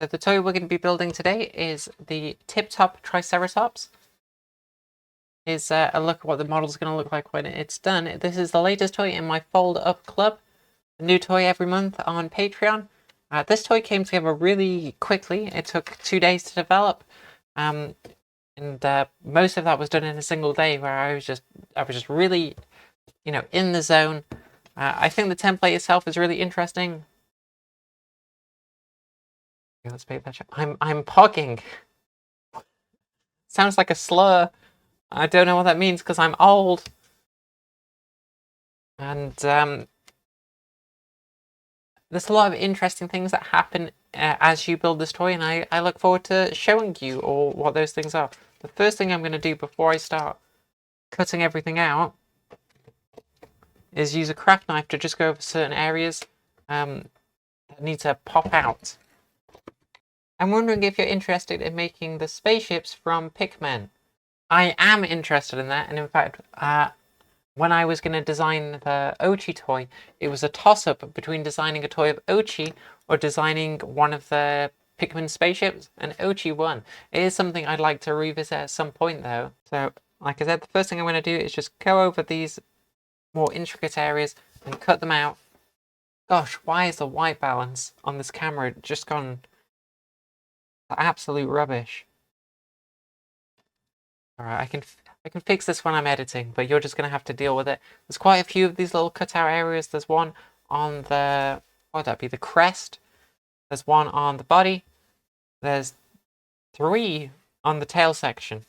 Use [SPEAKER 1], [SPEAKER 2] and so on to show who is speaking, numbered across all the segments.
[SPEAKER 1] So the toy we're going to be building today is the tip-top Triceratops. Here's a look at what the model's going to look like when it's done. This is the latest toy in my fold-up club. A new toy every month on Patreon. This toy came together really quickly. It took 2 days to develop. And most of that was done in a single day, where I was just really, in the zone. I think the template itself is really interesting. Okay, let's make that check. I'm pogging. Sounds like a slur. I don't know what that means because I'm old. And there's a lot of interesting things that happen as you build this toy, and I look forward to showing you all what those things are. The first thing I'm going to do before I start cutting everything out is use a craft knife to just go over certain areas that need to pop out. I'm wondering if you're interested in making the spaceships from Pikmin. I am interested in that, and in fact, when I was going to design the Ochi toy, it was a toss-up between designing a toy of Ochi or designing one of the Pikmin spaceships, and Ochi won. It is something I'd like to revisit at some point, though. So, like I said, the first thing I'm going to do is just go over these more intricate areas and cut them out. Gosh, why is the white balance on this camera just gone absolute rubbish? Alright, I can fix this when I'm editing, but you're just going to have to deal with it. There's quite a few of these little cutout areas. There's one on the, what would that be, the crest. There's one on the body. There's 3 on the tail section.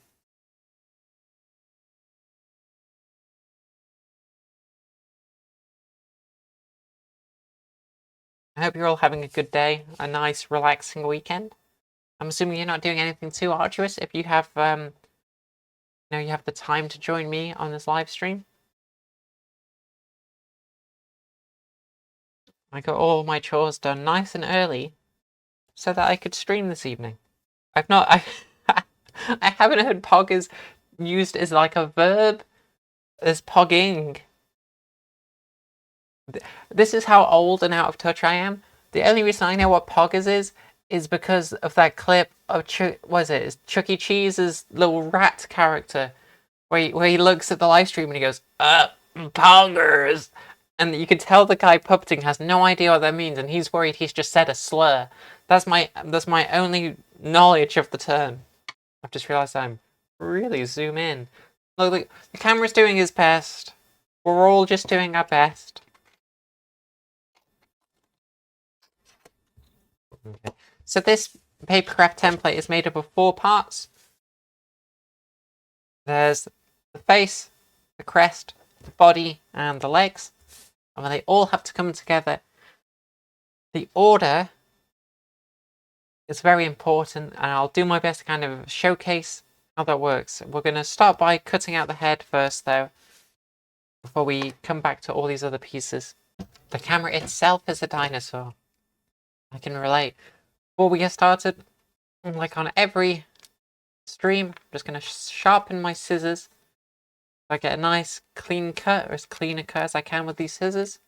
[SPEAKER 1] I hope you're all having a good day, a nice relaxing weekend. I'm assuming you're not doing anything too arduous if you have, you have the time to join me on this live stream. I got all my chores done nice and early so that I could stream this evening. I haven't heard pog is used as like a verb as pogging. This is how old and out of touch I am. The only reason I know what poggers is because of that clip of it's Chuck E. Cheese's little rat character, where he looks at the live stream and he goes, poggers. And you can tell the guy puppeting has no idea what that means, and he's worried he's just said a slur. That's my only knowledge of the term. I've just realised I'm really zoom in. Look, the camera's doing its best. We're all just doing our best. Okay. So this papercraft template is made up of 4 parts. There's the face, the crest, the body, and the legs. And they all have to come together. The order is very important, and I'll do my best to kind of showcase how that works. We're going to start by cutting out the head first, though, before we come back to all these other pieces. The camera itself is a dinosaur. I can relate. Before we get started, like on every stream, I'm just going to sharpen my scissors. I get a nice clean cut, or as clean a cut as I can with these scissors.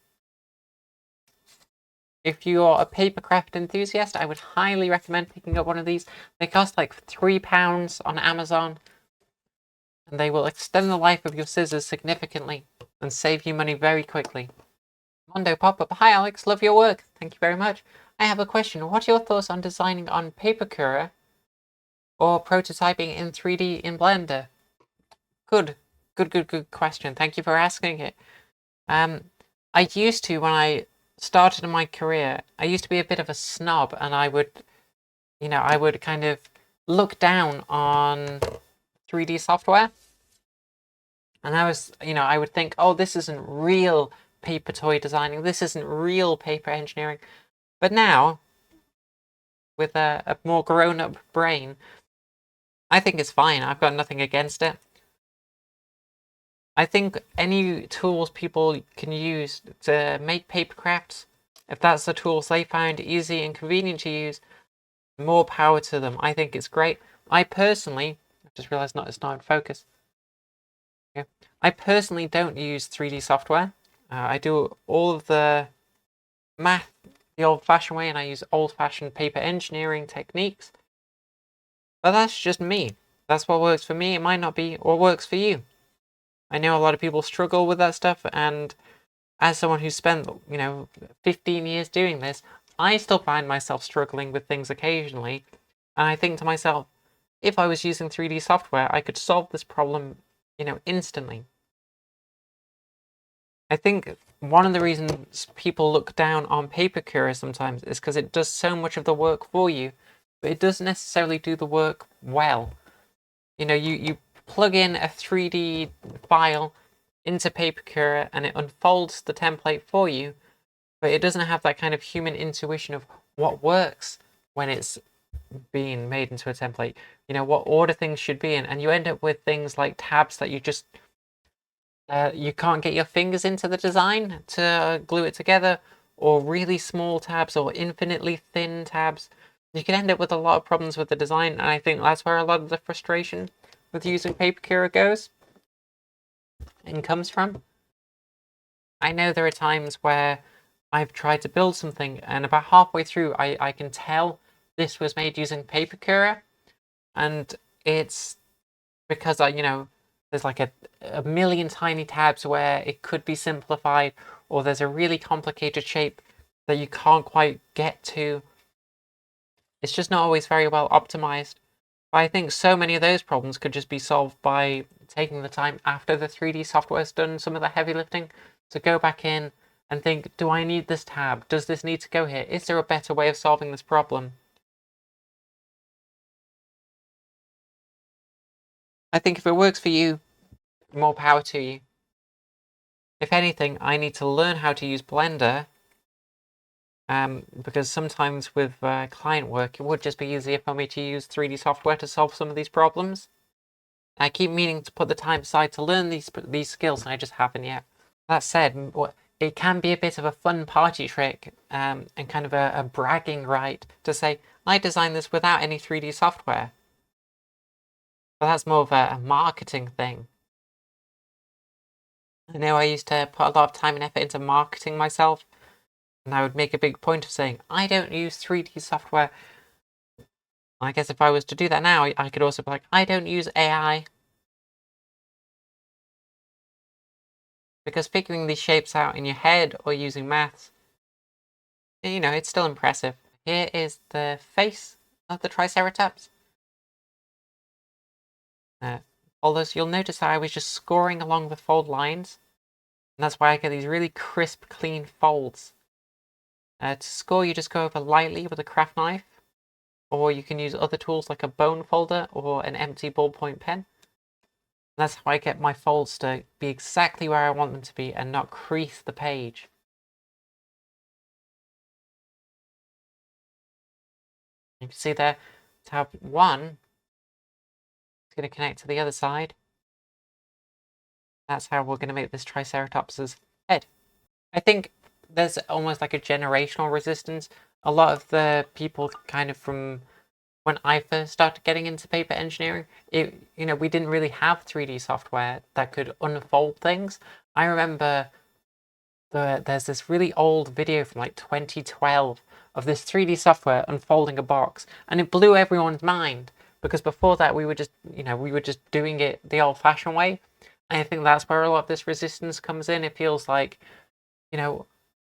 [SPEAKER 1] If you're a papercraft enthusiast, I would highly recommend picking up one of these. They cost like £3 on Amazon, and they will extend the life of your scissors significantly and save you money very quickly. Mondo Pop-Up, hi Alex, love your work. Thank you very much. I have a question. What are your thoughts on designing on papercraft or prototyping in 3D in Blender? Good question. Thank you for asking it. I used to, when I started in my career, I used to be a bit of a snob, and I would kind of look down on 3D software. And I would think, oh, this isn't real paper toy designing. This isn't real paper engineering. But now, with a more grown-up brain, I think it's fine. I've got nothing against it. I think any tools people can use to make paper crafts, if that's the tools they find easy and convenient to use, more power to them. I think it's great. I personally, I've just realised it's not in focus. Okay. I personally don't use 3D software. I do all of the math the old-fashioned way and I use old-fashioned paper engineering techniques. But that's just me. That's what works for me. It might not be what works for you. I know a lot of people struggle with that stuff, and as someone who's spent, 15 years doing this, I still find myself struggling with things occasionally. And I think to myself, if I was using 3D software, I could solve this problem, instantly. I think one of the reasons people look down on papercraft sometimes is because it does so much of the work for you, but it doesn't necessarily do the work well. You plug in a 3D file into papercraft and it unfolds the template for you, but it doesn't have that kind of human intuition of what works when it's being made into a template. What order things should be in, and you end up with things like tabs that you can't get your fingers into the design to glue it together, or really small tabs, or infinitely thin tabs. You can end up with a lot of problems with the design, and I think that's where a lot of the frustration with using papercraft goes and comes from. I know there are times where I've tried to build something, and about halfway through, I can tell this was made using papercraft, and it's because there's like a million tiny tabs where it could be simplified, or there's a really complicated shape that you can't quite get to. It's just not always very well optimized. But I think so many of those problems could just be solved by taking the time after the 3D software's done some of the heavy lifting to go back in and think, do I need this tab? Does this need to go here? Is there a better way of solving this problem? I think if it works for you, more power to you. If anything, I need to learn how to use Blender, because sometimes with client work, it would just be easier for me to use 3D software to solve some of these problems. I keep meaning to put the time aside to learn these skills, and I just haven't yet. That said, it can be a bit of a fun party trick, and kind of a bragging right to say, I designed this without any 3D software. But that's more of a marketing thing. I know I used to put a lot of time and effort into marketing myself, and I would make a big point of saying, I don't use 3D software. I guess if I was to do that now, I could also be like, I don't use AI. Because figuring these shapes out in your head or using maths, it's still impressive. Here is the face of the Triceratops. Although you'll notice that I was just scoring along the fold lines, and that's why I get these really crisp, clean folds. To score, you just go over lightly with a craft knife, or you can use other tools like a bone folder or an empty ballpoint pen. And that's how I get my folds to be exactly where I want them to be and not crease the page. You can see there, tab 1 is going to connect to the other side. That's how we're going to make this Triceratops' head. I think there's almost like a generational resistance. A lot of the people kind of from when I first started getting into paper engineering, we didn't really have 3D software that could unfold things. I remember there's this really old video from like 2012 of this 3D software unfolding a box, and it blew everyone's mind because before that we were just doing it the old-fashioned way. And I think that's where a lot of this resistance comes in. It feels like,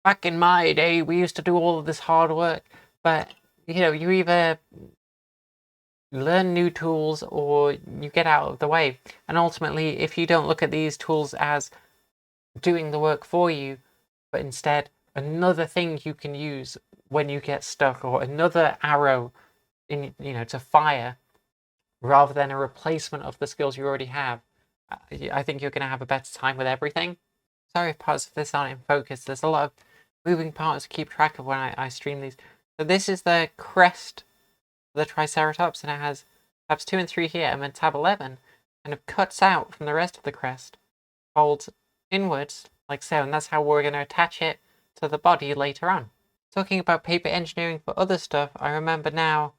[SPEAKER 1] back in my day we used to do all of this hard work, but you either learn new tools or you get out of the way. And ultimately, if you don't look at these tools as doing the work for you, but instead another thing you can use when you get stuck, or another arrow in to fire, rather than a replacement of the skills you already have, I think you're going to have a better time with everything. Sorry if parts of this aren't in focus. There's a lot of moving parts to keep track of when I stream these. So this is the crest of the Triceratops, and it has tabs 2 and 3 here, and then tab 11 kind of cuts out from the rest of the crest, folds inwards like so, and that's how we're going to attach it to the body later on. Talking about paper engineering for other stuff, I remember now,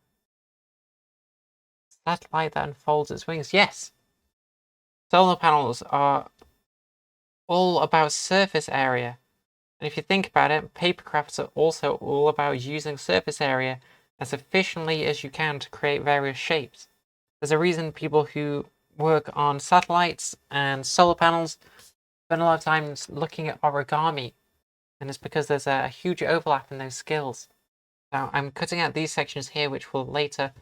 [SPEAKER 1] satellite that unfolds its wings. Yes! Solar panels are all about surface area. And if you think about it, papercrafts are also all about using surface area as efficiently as you can to create various shapes. There's a reason people who work on satellites and solar panels spend a lot of time looking at origami, and it's because there's a huge overlap in those skills. So I'm cutting out these sections here, which will later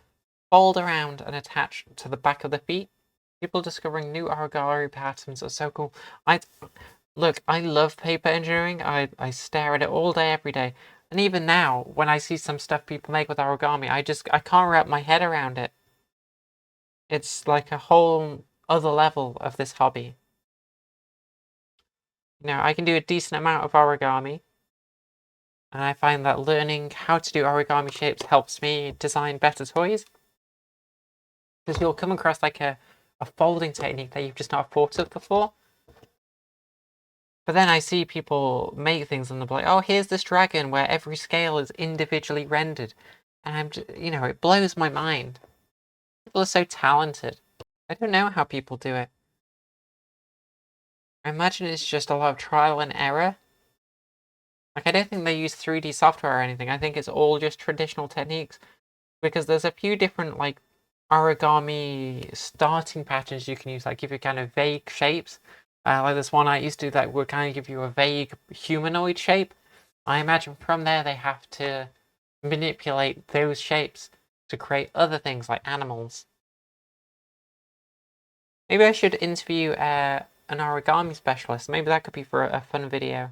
[SPEAKER 1] fold around and attach to the back of the feet. People discovering new origami patterns are so cool. Look, I love paper engineering. I stare at it all day, every day. And even now, when I see some stuff people make with origami, I can't wrap my head around it. It's like a whole other level of this hobby. You know, I can do a decent amount of origami, and I find that learning how to do origami shapes helps me design better toys. Because you'll come across like a folding technique that you've just not thought of before. But then I see people make things and they're like, oh, here's this dragon where every scale is individually rendered. And I'm just, you know, it blows my mind. People are so talented. I don't know how people do it. I imagine it's just a lot of trial and error. Like, I don't think they use 3D software or anything. I think it's all just traditional techniques. Because there's a few different, like, origami starting patterns you can use that give you kind of vague shapes. Like this one I used to do that would kind of give you a vague humanoid shape. I imagine from there they have to manipulate those shapes to create other things like animals. Maybe I should interview an origami specialist. Maybe that could be for a fun video.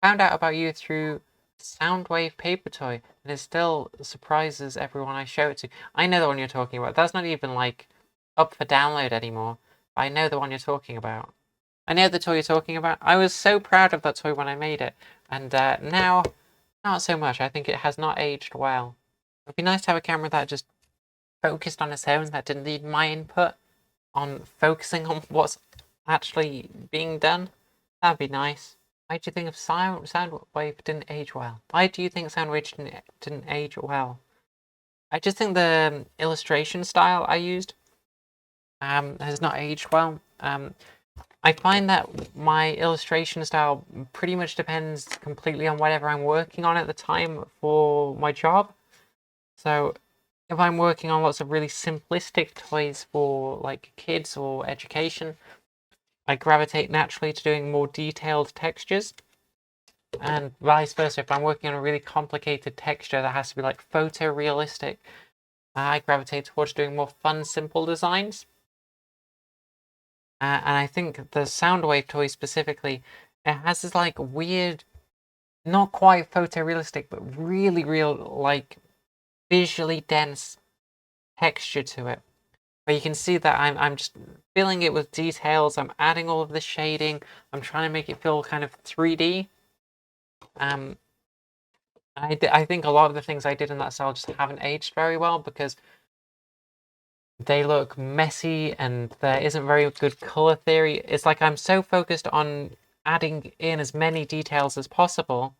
[SPEAKER 1] Found out about you through Soundwave paper toy, and it still surprises everyone I show it to. I know the one you're talking about. That's not even like up for download anymore. I know the one you're talking about. I know the toy you're talking about. I was so proud of that toy when I made it, and now, not so much. I think it has not aged well. It'd be nice to have a camera that just focused on its own, that didn't need my input on focusing on what's actually being done. That'd be nice. Why do you think of Soundwave didn't age well? Why do you think Soundwave didn't age well? I just think the illustration style I used has not aged well. I find that my illustration style pretty much depends completely on whatever I'm working on at the time for my job. So if I'm working on lots of really simplistic toys for like kids or education, I gravitate naturally to doing more detailed textures. And vice versa, if I'm working on a really complicated texture that has to be like photorealistic, I gravitate towards doing more fun, simple designs. And I think the Soundwave toy specifically, it has this like weird, not quite photorealistic, but really real, like visually dense texture to it. But you can see that I'm just filling it with details. I'm adding all of the shading. I'm trying to make it feel kind of 3D. I think a lot of the things I did in that style just haven't aged very well because they look messy and there isn't very good color theory. It's like I'm so focused on adding in as many details as possible.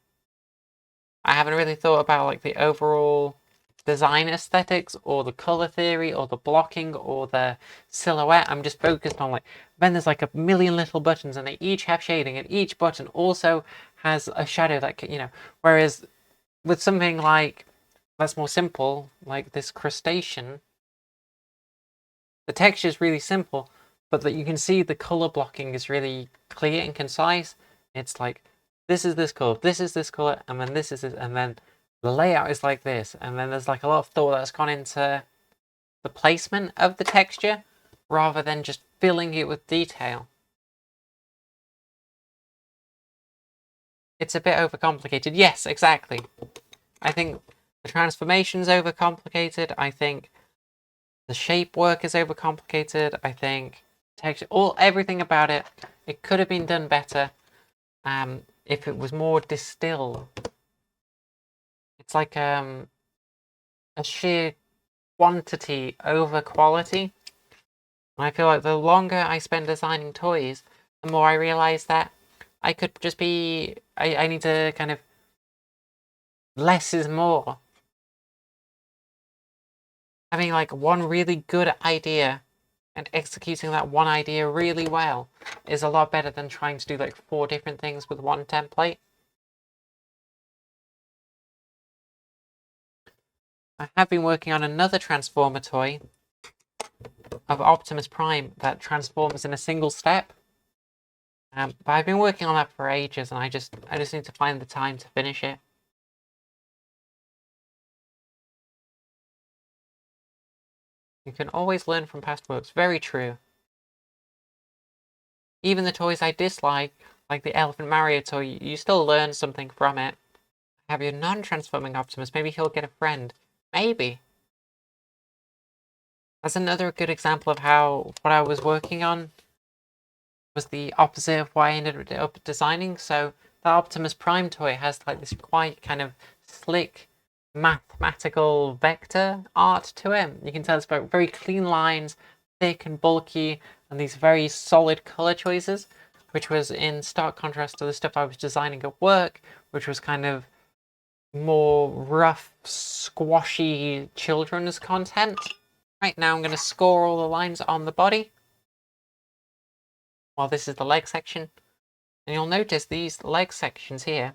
[SPEAKER 1] I haven't really thought about like the overall design aesthetics or the color theory or the blocking or the silhouette. I'm just focused on like, then there's like a million little buttons and they each have shading and each button also has a shadow that, you know, whereas with something like that's more simple, like this crustacean, the texture is really simple, but that you can see the color blocking is really clear and concise. It's like, this is this color, and then this is this, and then the layout is like this, and then there's like a lot of thought that's gone into the placement of the texture, rather than just filling it with detail. It's a bit overcomplicated. Yes, exactly. I think the transformation's overcomplicated. I think the shape work is overcomplicated. I think texture, everything about it, it could have been done better if it was more distilled. It's like a sheer quantity over quality. And I feel like the longer I spend designing toys, the more I realize that I could just be, I need to kind of, less is more. Having like one really good idea and executing that one idea really well is a lot better than trying to do like 4 different things with one template. I have been working on another Transformer toy of Optimus Prime that transforms in a single step. But I've been working on that for ages, and I just need to find the time to finish it. You can always learn from past works. Very true. Even the toys I dislike, like the Elephant Mario toy, you still learn something from it. Have your non-transforming Optimus. Maybe he'll get a friend. Maybe. That's another good example of how what I was working on was the opposite of what I ended up designing. So the Optimus Prime toy has like this quite kind of slick mathematical vector art to it. You can tell it's about very clean lines, thick and bulky, and these very solid color choices, which was in stark contrast to the stuff I was designing at work, which was kind of more rough, squashy children's content. Right, now I'm going to score all the lines on the body. Well, this is the leg section. And you'll notice these leg sections here,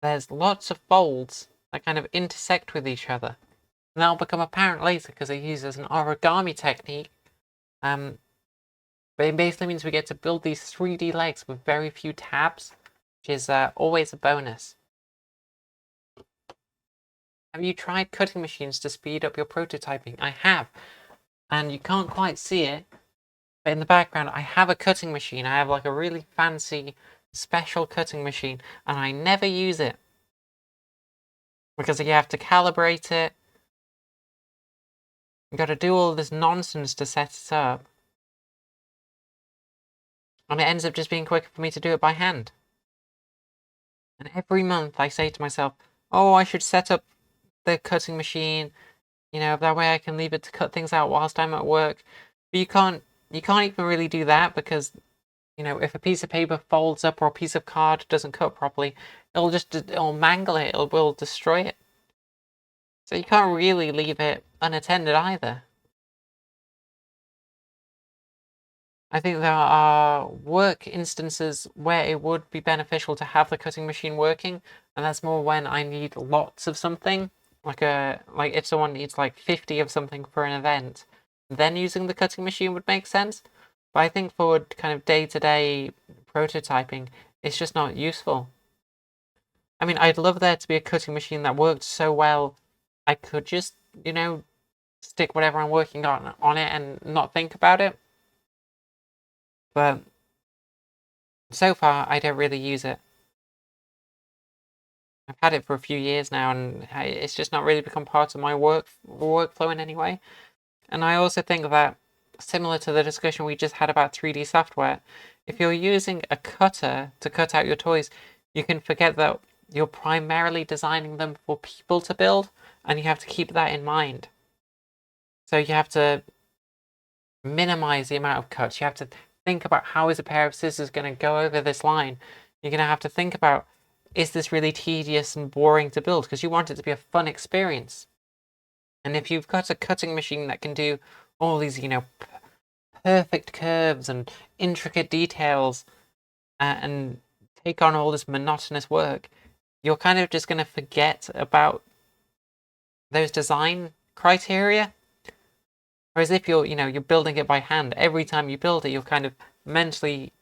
[SPEAKER 1] there's lots of folds that kind of intersect with each other. And that'll become apparent later because it uses an origami technique. But it basically means we get to build these 3D legs with very few tabs, which is always a bonus. Have you tried cutting machines to speed up your prototyping? I have. And you can't quite see it, but in the background I have a cutting machine. I have like a really fancy special cutting machine, and I never use it. Because you have to calibrate it. You've got to do all this nonsense to set it up. And it ends up just being quicker for me to do it by hand. And every month I say to myself, oh, I should set up the cutting machine, you know, that way I can leave it to cut things out whilst I'm at work. But you can't even really do that because, you know, if a piece of paper folds up or a piece of card doesn't cut properly, it'll mangle it, it will destroy it. So you can't really leave it unattended either. I think there are work instances where it would be beneficial to have the cutting machine working, and that's more when I need lots of something, like if someone needs like 50 of something for an event, then using the cutting machine would make sense. But I think for kind of day-to-day prototyping, it's just not useful. I mean, I'd love there to be a cutting machine that worked so well, I could just, you know, stick whatever I'm working on it and not think about it. But so far, I don't really use it. I've had it for a few years now, and it's just not really become part of my workflow in any way. And I also think that, similar to the discussion we just had about 3D software, if you're using a cutter to cut out your toys, you can forget that you're primarily designing them for people to build, and you have to keep that in mind. So you have to minimize the amount of cuts. You have to think about how is a pair of scissors going to go over this line. You're going to have to think about, is this really tedious and boring to build? Because you want it to be a fun experience. And if you've got a cutting machine that can do all these, you know, perfect curves and intricate details and take on all this monotonous work, you're kind of just going to forget about those design criteria. Whereas if you're building it by hand, every time you build it, you're kind of mentally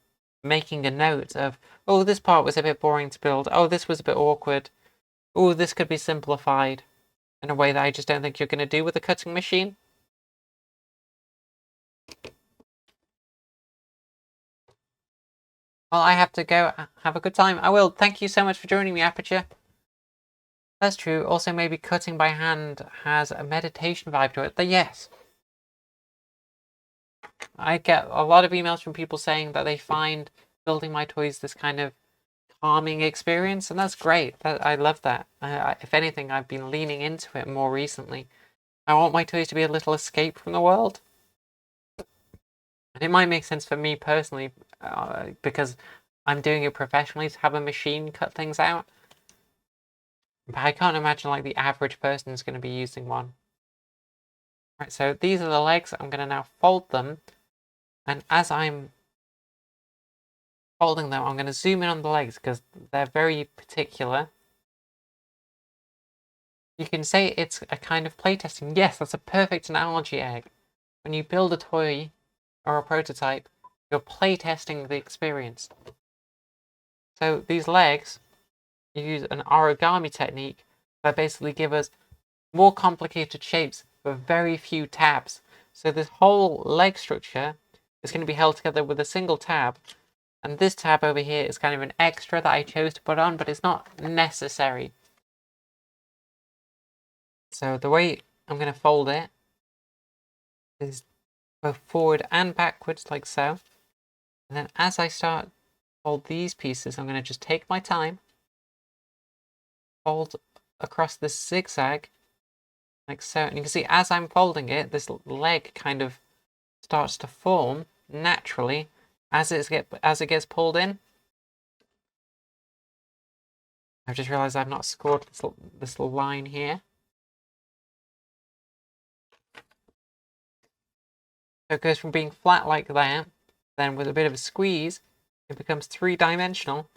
[SPEAKER 1] making a note of, oh, this part was a bit boring to build. Oh, this was a bit awkward. Oh, this could be simplified in a way that I just don't think you're going to do with a cutting machine. Well, I have to go. Have a good time. I will. Thank you so much for joining me, Aperture. That's true. Also, maybe cutting by hand has a meditation vibe to it. But yes. I get a lot of emails from people saying that they find building my toys this kind of calming experience, and that's great. I love that. If anything, I've been leaning into it more recently. I want my toys to be a little escape from the world. And it might make sense for me personally, because I'm doing it professionally to have a machine cut things out. But I can't imagine like the average person is going to be using one. Right, so these are the legs. I'm going to now fold them. And as I'm folding them, I'm going to zoom in on the legs because they're very particular. You can say it's a kind of playtesting. Yes, that's a perfect analogy, Egg. When you build a toy or a prototype, you're playtesting the experience. So these legs, you use an origami technique that basically give us more complicated shapes with very few tabs. So this whole leg structure is going to be held together with a single tab, and this tab over here is kind of an extra that I chose to put on, but it's not necessary. So the way I'm going to fold it is both forward and backwards, like so. And then as I start to fold these pieces, I'm going to just take my time, fold across this zigzag, like so. And you can see as I'm folding it, this leg kind of starts to form naturally as it gets pulled in. I've just realised I've not scored this line here. So it goes from being flat like that, then with a bit of a squeeze, it becomes three-dimensional.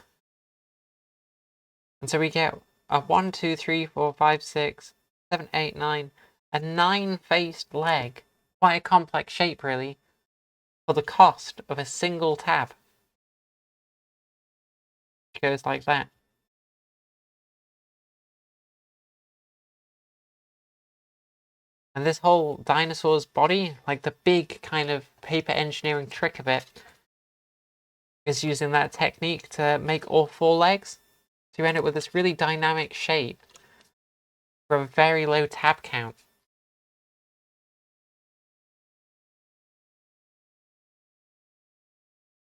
[SPEAKER 1] And so we get a 1, 2, 3, 4, 5, 6, 7, 8, 9, a 9-faced leg. Quite a complex shape, really, for the cost of a single tab. It goes like that. And this whole dinosaur's body, like the big kind of paper engineering trick of it, is using that technique to make all 4 legs. So you end up with this really dynamic shape for a very low tab count.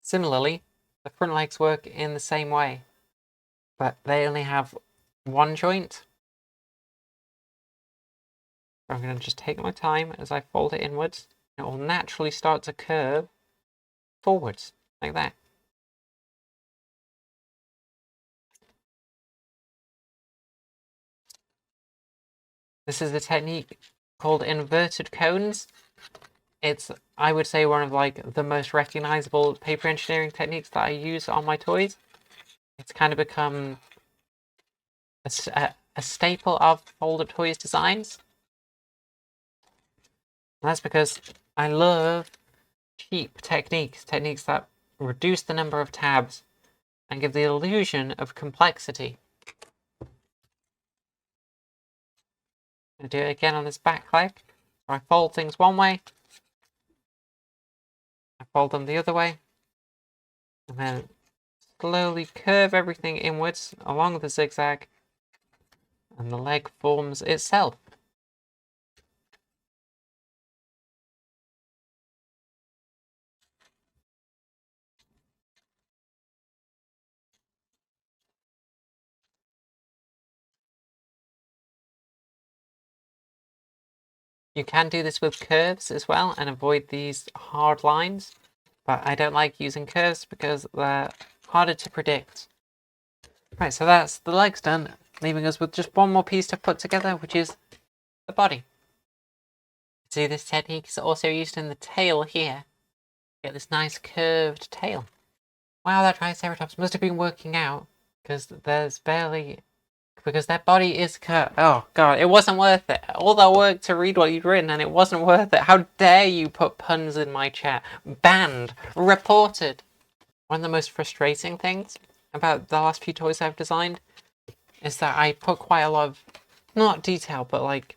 [SPEAKER 1] Similarly, the front legs work in the same way, but they only have 1 joint. So I'm going to just take my time as I fold it inwards. It will naturally start to curve forwards, like that. This is the technique called inverted cones. It's, I would say, one of like the most recognizable paper engineering techniques that I use on my toys. It's kind of become a staple of folded toys designs. And that's because I love cheap techniques that reduce the number of tabs and give the illusion of complexity. I'm going to do it again on this back leg. So I fold things one way, I fold them the other way, and then slowly curve everything inwards along the zigzag, and the leg forms itself. You can do this with curves as well and avoid these hard lines, but I don't like using curves because they're harder to predict. Right, so that's the legs done, leaving us with just one more piece to put together, which is the body. See, this technique is also used in the tail here. Get this nice curved tail. Wow, that Triceratops must have been working out, because their body is cut. Oh god, it wasn't worth it. All that work to read what you'd written, and it wasn't worth it. How dare you put puns in my chat? Banned. Reported. One of the most frustrating things about the last few toys I've designed is that I put quite a lot of, not detail, but like,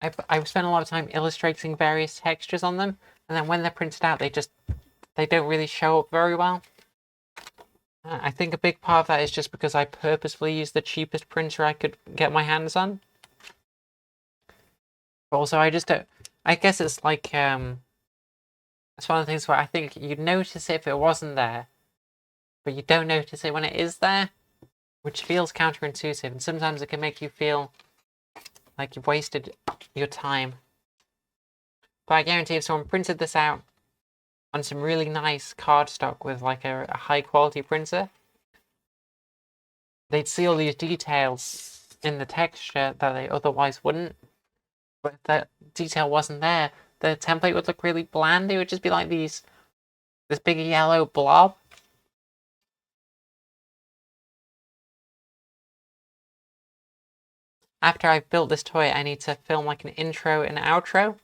[SPEAKER 1] I spent a lot of time illustrating various textures on them, and then when they're printed out, they don't really show up very well. I think a big part of that is just because I purposefully used the cheapest printer I could get my hands on. But also, I just don't, I guess it's like, it's one of the things where I think you'd notice it if it wasn't there, but you don't notice it when it is there, which feels counterintuitive, and sometimes it can make you feel like you've wasted your time. But I guarantee if someone printed this out on some really nice cardstock with like a high quality printer, they'd see all these details in the texture that they otherwise wouldn't. But if that detail wasn't there, the template would look really bland. It would just be like this big yellow blob. after I've built this toy, I need to film like an intro and outro.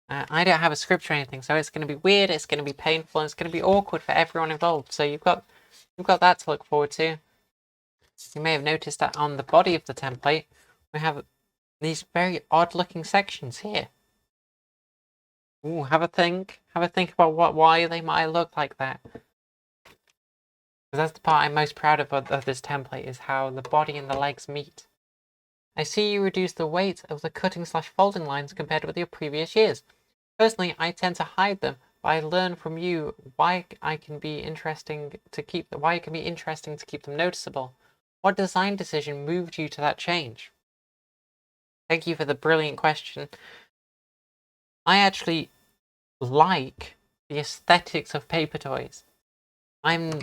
[SPEAKER 1] I don't have a script or anything, so it's going to be weird, it's going to be painful, and it's going to be awkward for everyone involved. So you've got that to look forward to. You may have noticed that on the body of the template, we have these very odd-looking sections here. Ooh, have a think about why they might look like that. Because that's the part I'm most proud of this template, is how the body and the legs meet. I see you reduce the weight of the cutting/folding lines compared with your previous years. Personally, I tend to hide them, but I learn from you why it can be interesting to keep them noticeable. What design decision moved you to that change? Thank you for the brilliant question. I actually like the aesthetics of paper toys. I'm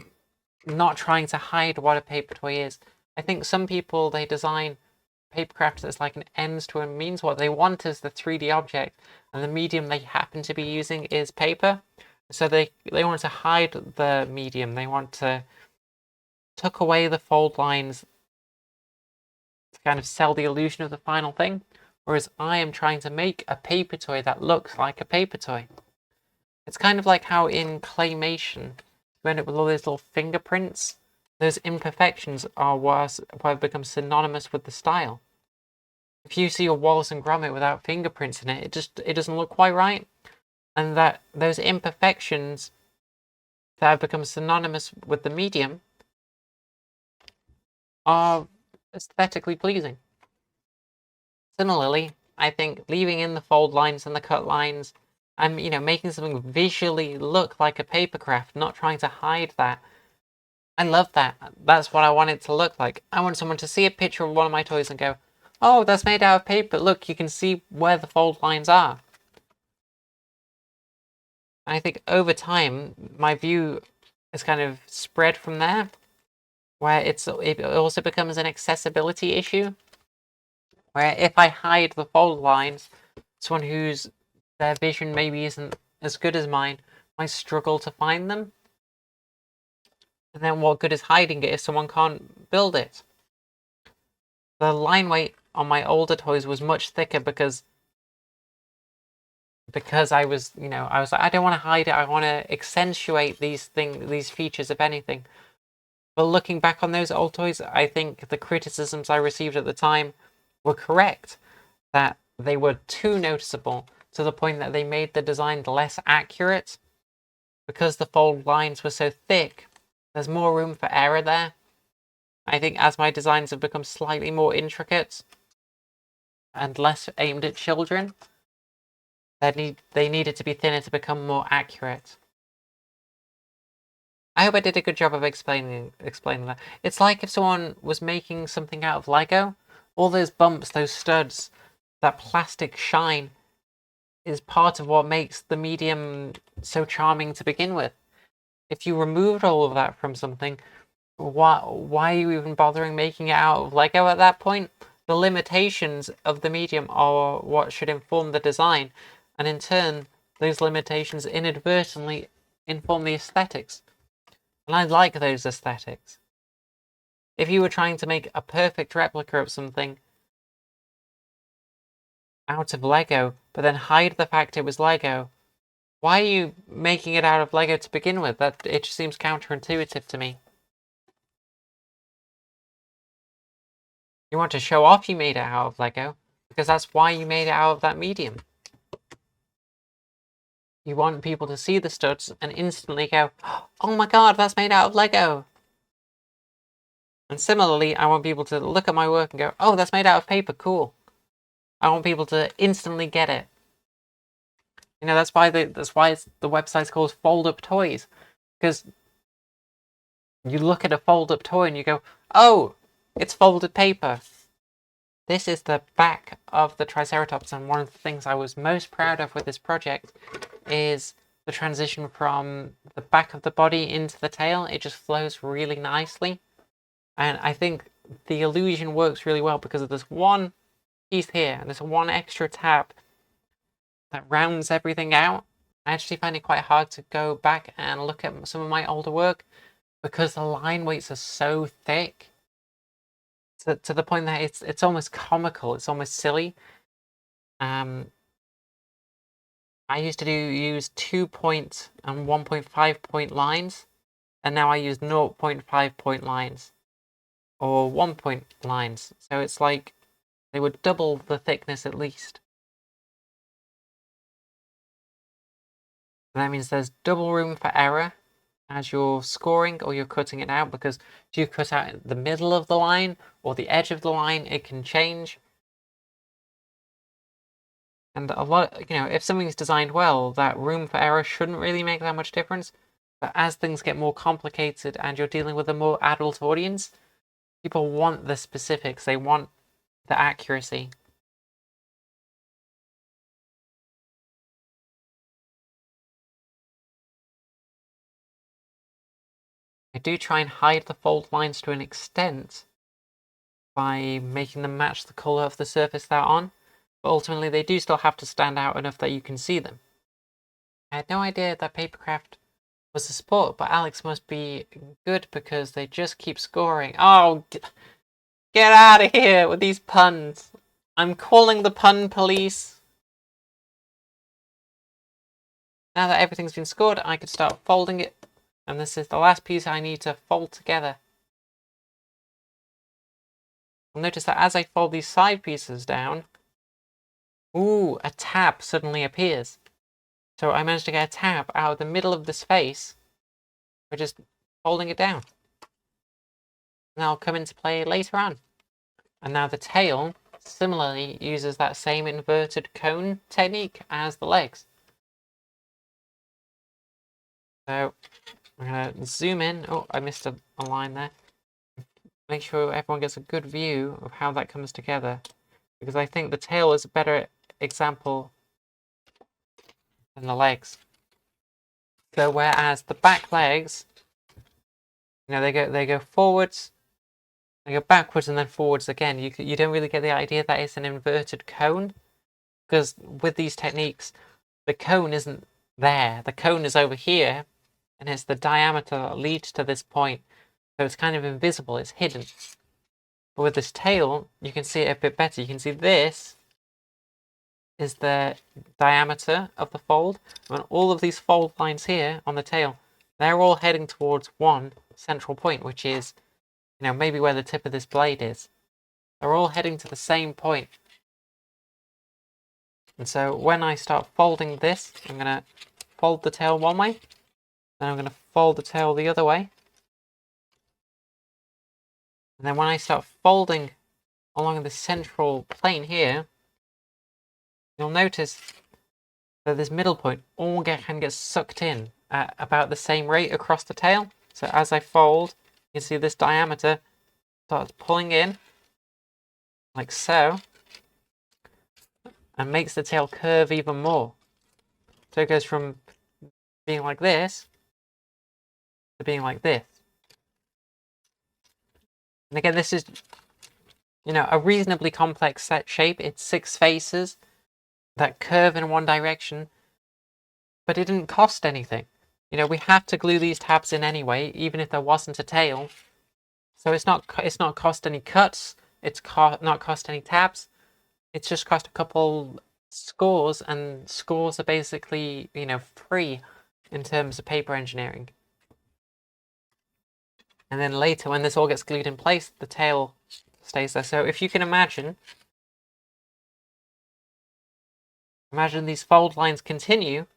[SPEAKER 1] not trying to hide what a paper toy is. I think some people, they design papercraft as like an ends to a means. What they want is the 3D object, and the medium they happen to be using is paper. So they want to hide the medium. They want to tuck away the fold lines to kind of sell the illusion of the final thing. Whereas I am trying to make a paper toy that looks like a paper toy. It's kind of like how in claymation, you end up with all those little fingerprints. Those imperfections are what have become synonymous with the style. If you see a Wallace and Gromit without fingerprints in it, it doesn't look quite right. And that those imperfections that have become synonymous with the medium are aesthetically pleasing. Similarly, I think leaving in the fold lines and the cut lines, and making something visually look like a papercraft, not trying to hide that. I love that. That's what I want it to look like. I want someone to see a picture of one of my toys and go, "Oh, that's made out of paper. Look, you can see where the fold lines are." And I think over time, my view is kind of spread from there, where it also becomes an accessibility issue, where if I hide the fold lines, someone whose their vision maybe isn't as good as mine might struggle to find them. And then what good is hiding it if someone can't build it? The line weight on my older toys was much thicker because I was like, I don't want to hide it. I want to accentuate these features, if anything. But looking back on those old toys, I think the criticisms I received at the time were correct. That they were too noticeable to the point that they made the design less accurate. Because the fold lines were so thick, there's more room for error there. I think as my designs have become slightly more intricate and less aimed at children, they needed to be thinner to become more accurate. I hope I did a good job of explaining that. It's like if someone was making something out of Lego, all those bumps, those studs, that plastic shine is part of what makes the medium so charming to begin with. If you removed all of that from something, why are you even bothering making it out of Lego at that point? The limitations of the medium are what should inform the design, and in turn, those limitations inadvertently inform the aesthetics. And I like those aesthetics. If you were trying to make a perfect replica of something out of Lego, but then hide the fact it was Lego, why are you making it out of Lego to begin with? It just seems counterintuitive to me. You want to show off you made it out of Lego, because that's why you made it out of that medium. You want people to see the studs and instantly go, "Oh my god, that's made out of Lego!" And similarly, I want people to look at my work and go, "Oh, that's made out of paper, cool." I want people to instantly get it. That's why the website's called Fold Up Toys, because you look at a fold up toy and you go, "Oh, it's folded paper." This is the back of the Triceratops, and one of the things I was most proud of with this project is the transition from the back of the body into the tail. It just flows really nicely, and I think the illusion works really well because of this one piece here and this one extra tab that rounds everything out. I actually find it quite hard to go back and look at some of my older work because the line weights are so thick. to the point that it's almost comical. It's almost silly. I used to use 2-point and 1.5-point lines, and now I use 0.5-point lines or 1-point lines. So it's like they would double the thickness at least. That means there's double room for error as you're scoring or you're cutting it out, because if you cut out the middle of the line or the edge of the line, it can change. And a lot, if something's designed well, that room for error shouldn't really make that much difference. But as things get more complicated and you're dealing with a more adult audience, people want the specifics, they want the accuracy. I do try and hide the fold lines to an extent by making them match the colour of the surface they're on, but ultimately they do still have to stand out enough that you can see them. I had no idea that papercraft was a sport, but Alex must be good because they just keep scoring. Oh, get out of here with these puns. I'm calling the pun police. Now that everything's been scored, I could start folding it. And this is the last piece I need to fold together. You'll notice that as I fold these side pieces down, ooh, a tab suddenly appears. So I managed to get a tab out of the middle of this face by just folding it down. And that'll come into play later on. And now the tail similarly uses that same inverted cone technique as the legs. So I'm going to zoom in. Oh, I missed a line there. Make sure everyone gets a good view of how that comes together, because I think the tail is a better example than the legs. So whereas the back legs, they go forwards, they go backwards and then forwards again. You don't really get the idea that it's an inverted cone, because with these techniques, the cone isn't there. The cone is over here, and it's the diameter that leads to this point. So it's kind of invisible, it's hidden. But with this tail, you can see it a bit better. You can see this is the diameter of the fold, and all of these fold lines here on the tail, they're all heading towards one central point, which is, maybe where the tip of this blade is. They're all heading to the same point. And so when I start folding this, I'm going to fold the tail one way, then I'm going to fold the tail the other way. And then when I start folding along the central plane here, you'll notice that this middle point all can get sucked in at about the same rate across the tail. So as I fold, you can see this diameter starts pulling in, like so, and makes the tail curve even more. So it goes from being like this to being like this. And again, this is, a reasonably complex set shape. It's 6 faces that curve in one direction, but it didn't cost anything. We have to glue these tabs in anyway, even if there wasn't a tail. So it's not cost any cuts. It's not cost any tabs. It's just cost a couple scores, and scores are basically free in terms of paper engineering. And then later, when this all gets glued in place, the tail stays there. So if you can imagine these fold lines continue,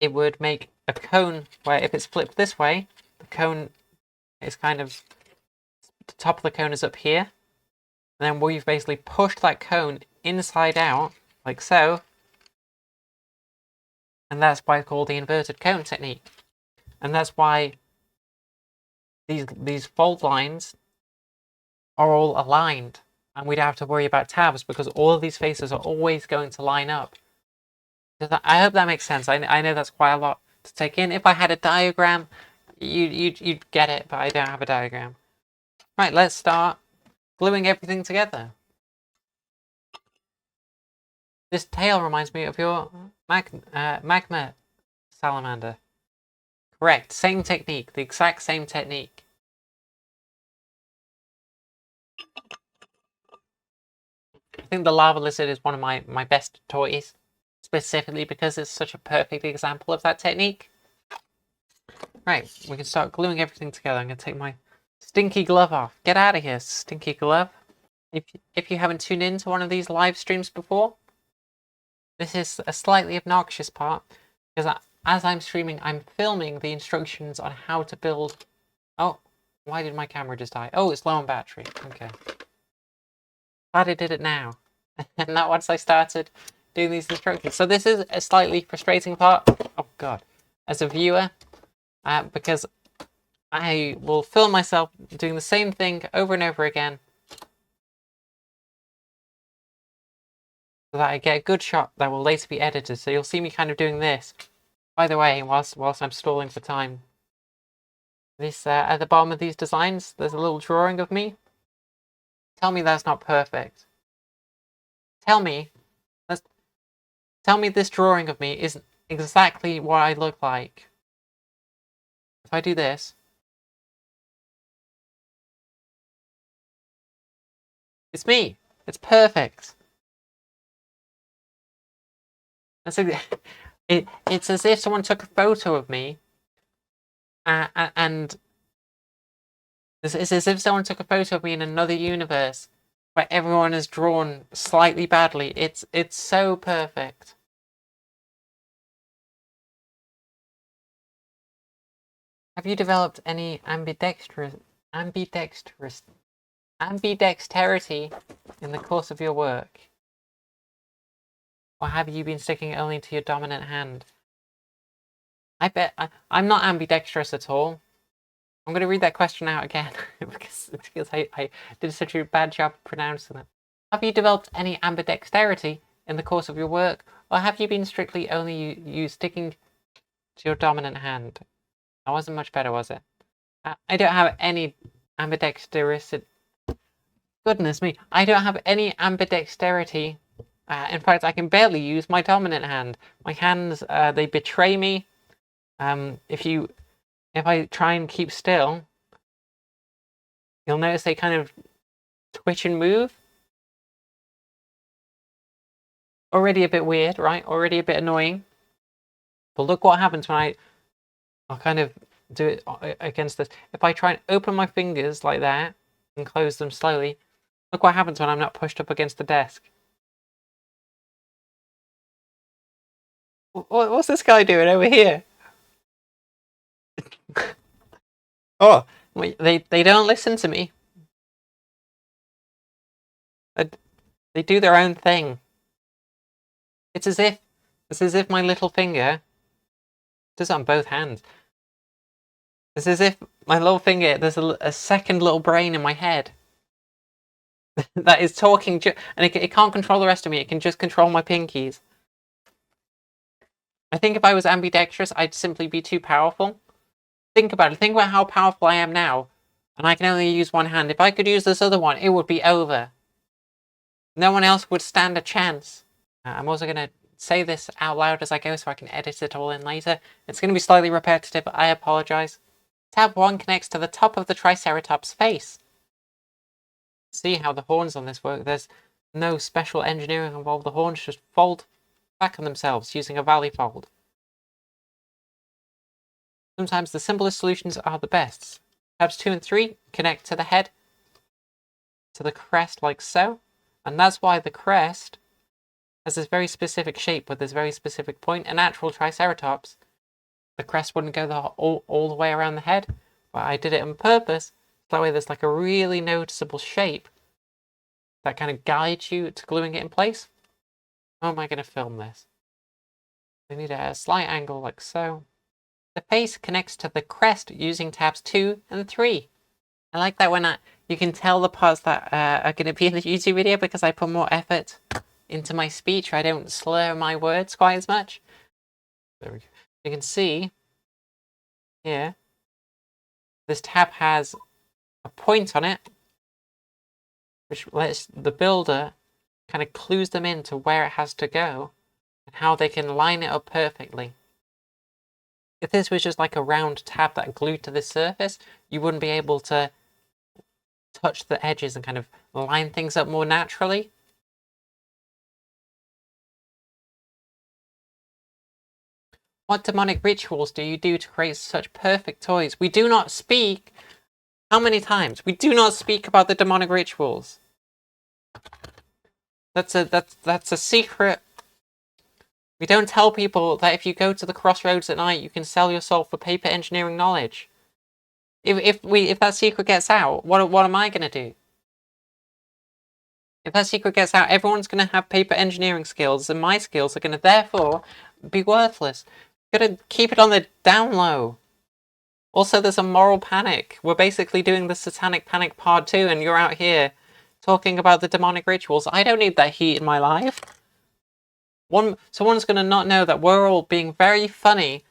[SPEAKER 1] it would make a cone where if it's flipped this way, the cone is kind of, the top of the cone is up here. And then we've basically pushed that cone inside out, like so. And that's why it's called the inverted cone technique. And that's why these fold lines are all aligned. And we don't have to worry about tabs, because all of these faces are always going to line up. I hope that makes sense. I know that's quite a lot to take in. If I had a diagram, you'd get it, but I don't have a diagram. Right, let's start gluing everything together. This tail reminds me of your magma salamander. Correct, same technique, the exact same technique. think the lava lizard is one of my best toys, specifically because it's such a perfect example of that technique. Right, we can start gluing everything together. I'm going to take my stinky glove off. Get out of here, stinky glove. If you haven't tuned in to one of these live streams before, this is a slightly obnoxious part, because as I'm streaming, I'm filming the instructions on how to build... Oh, why did my camera just die? Oh, it's low on battery. Okay. Glad I did it now, and not once I started doing these instructions. So this is a slightly frustrating part. Oh god, as a viewer, because I will film myself doing the same thing over and over again, so that I get a good shot that will later be edited. So you'll see me kind of doing this. By the way, whilst I'm stalling for time, this at the bottom of these designs, there's a little drawing of me. Tell me that's not perfect. Tell me this drawing of me isn't exactly what I look like. If I do this, it's me. It's perfect. It's as if someone took a photo of me, and it's as if someone took a photo of me in another universe where everyone is drawn slightly badly. It's so perfect. Have you developed any ambidexterity in the course of your work? Or have you been sticking only to your dominant hand? I bet I'm not ambidextrous at all. I'm going to read that question out again because I did such a bad job pronouncing it. Have you developed any ambidexterity in the course of your work, or have you been strictly only you sticking to your dominant hand? That wasn't much better, was it? I don't have any ambidexterity. Goodness me, I don't have any ambidexterity. In fact, I can barely use my dominant hand. My hands, they betray me. If I try and keep still, you'll notice they kind of twitch and move. Already a bit weird, right? Already a bit annoying. But look what happens when I'll kind of do it against this. If I try and open my fingers like that and close them slowly, look what happens when I'm not pushed up against the desk. What's this guy doing over here? Oh, they don't listen to me. They do their own thing. It's as if my little finger does it on both hands. It's as if my little finger, there's a second little brain in my head that is talking, and it can't control the rest of me. It can just control my pinkies. I think if I was ambidextrous, I'd simply be too powerful. Think about it. Think about how powerful I am now, and I can only use one hand. If I could use this other one, it would be over. No one else would stand a chance. I'm also going to say this out loud as I go so I can edit it all in later. It's going to be slightly repetitive, I apologize. Tab 1 connects to the top of the Triceratops face. See how the horns on this work. There's no special engineering involved. The horns just fold back on themselves using a valley fold. Sometimes the simplest solutions are the best. Tabs 2 and 3 connect to the head, to the crest like so. And that's why the crest has this very specific shape with this very specific point. A natural Triceratops, the crest wouldn't go all the way around the head, but I did it on purpose. That way there's like a really noticeable shape that kind of guides you to gluing it in place. How am I going to film this? We need a slight angle like so. The face connects to the crest using tabs 2 and 3. I like that when you can tell the parts that are going to be in the YouTube video because I put more effort into my speech. I don't slur my words quite as much. There we go. You can see here, this tab has a point on it, which lets the builder kind of clues them into where it has to go and how they can line it up perfectly. If this was just like a round tab that glued to the surface, you wouldn't be able to touch the edges and kind of line things up more naturally. What demonic rituals do you do to create such perfect toys? We do not speak. How many times? We do not speak about the demonic rituals. That's a secret. We don't tell people that if you go to the crossroads at night, you can sell your soul for paper engineering knowledge. If that secret gets out, what am I gonna do? If that secret gets out, everyone's gonna have paper engineering skills, and my skills are gonna therefore be worthless. Gotta keep it on the down low. Also, there's a moral panic. We're basically doing the Satanic Panic Part 2, and you're out here talking about the demonic rituals. I don't need that heat in my life. Someone's going to not know that we're all being very funny,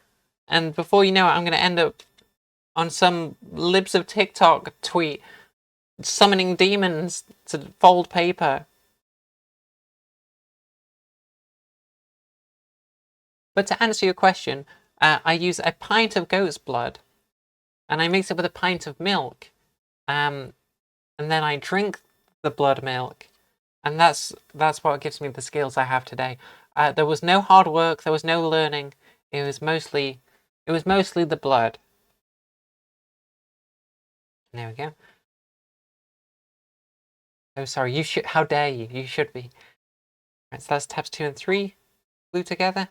[SPEAKER 1] and before you know it, I'm going to end up on some libs of TikTok tweet summoning demons to fold paper. But to answer your question, I use a pint of goat's blood, and I mix it with a pint of milk, and then I drink the blood milk, and that's what gives me the skills I have today. There was no hard work, there was no learning. It was mostly the blood. There we go. Oh, sorry. You should. How dare you? You should be. Right. So that's tabs 2 and 3 glued together.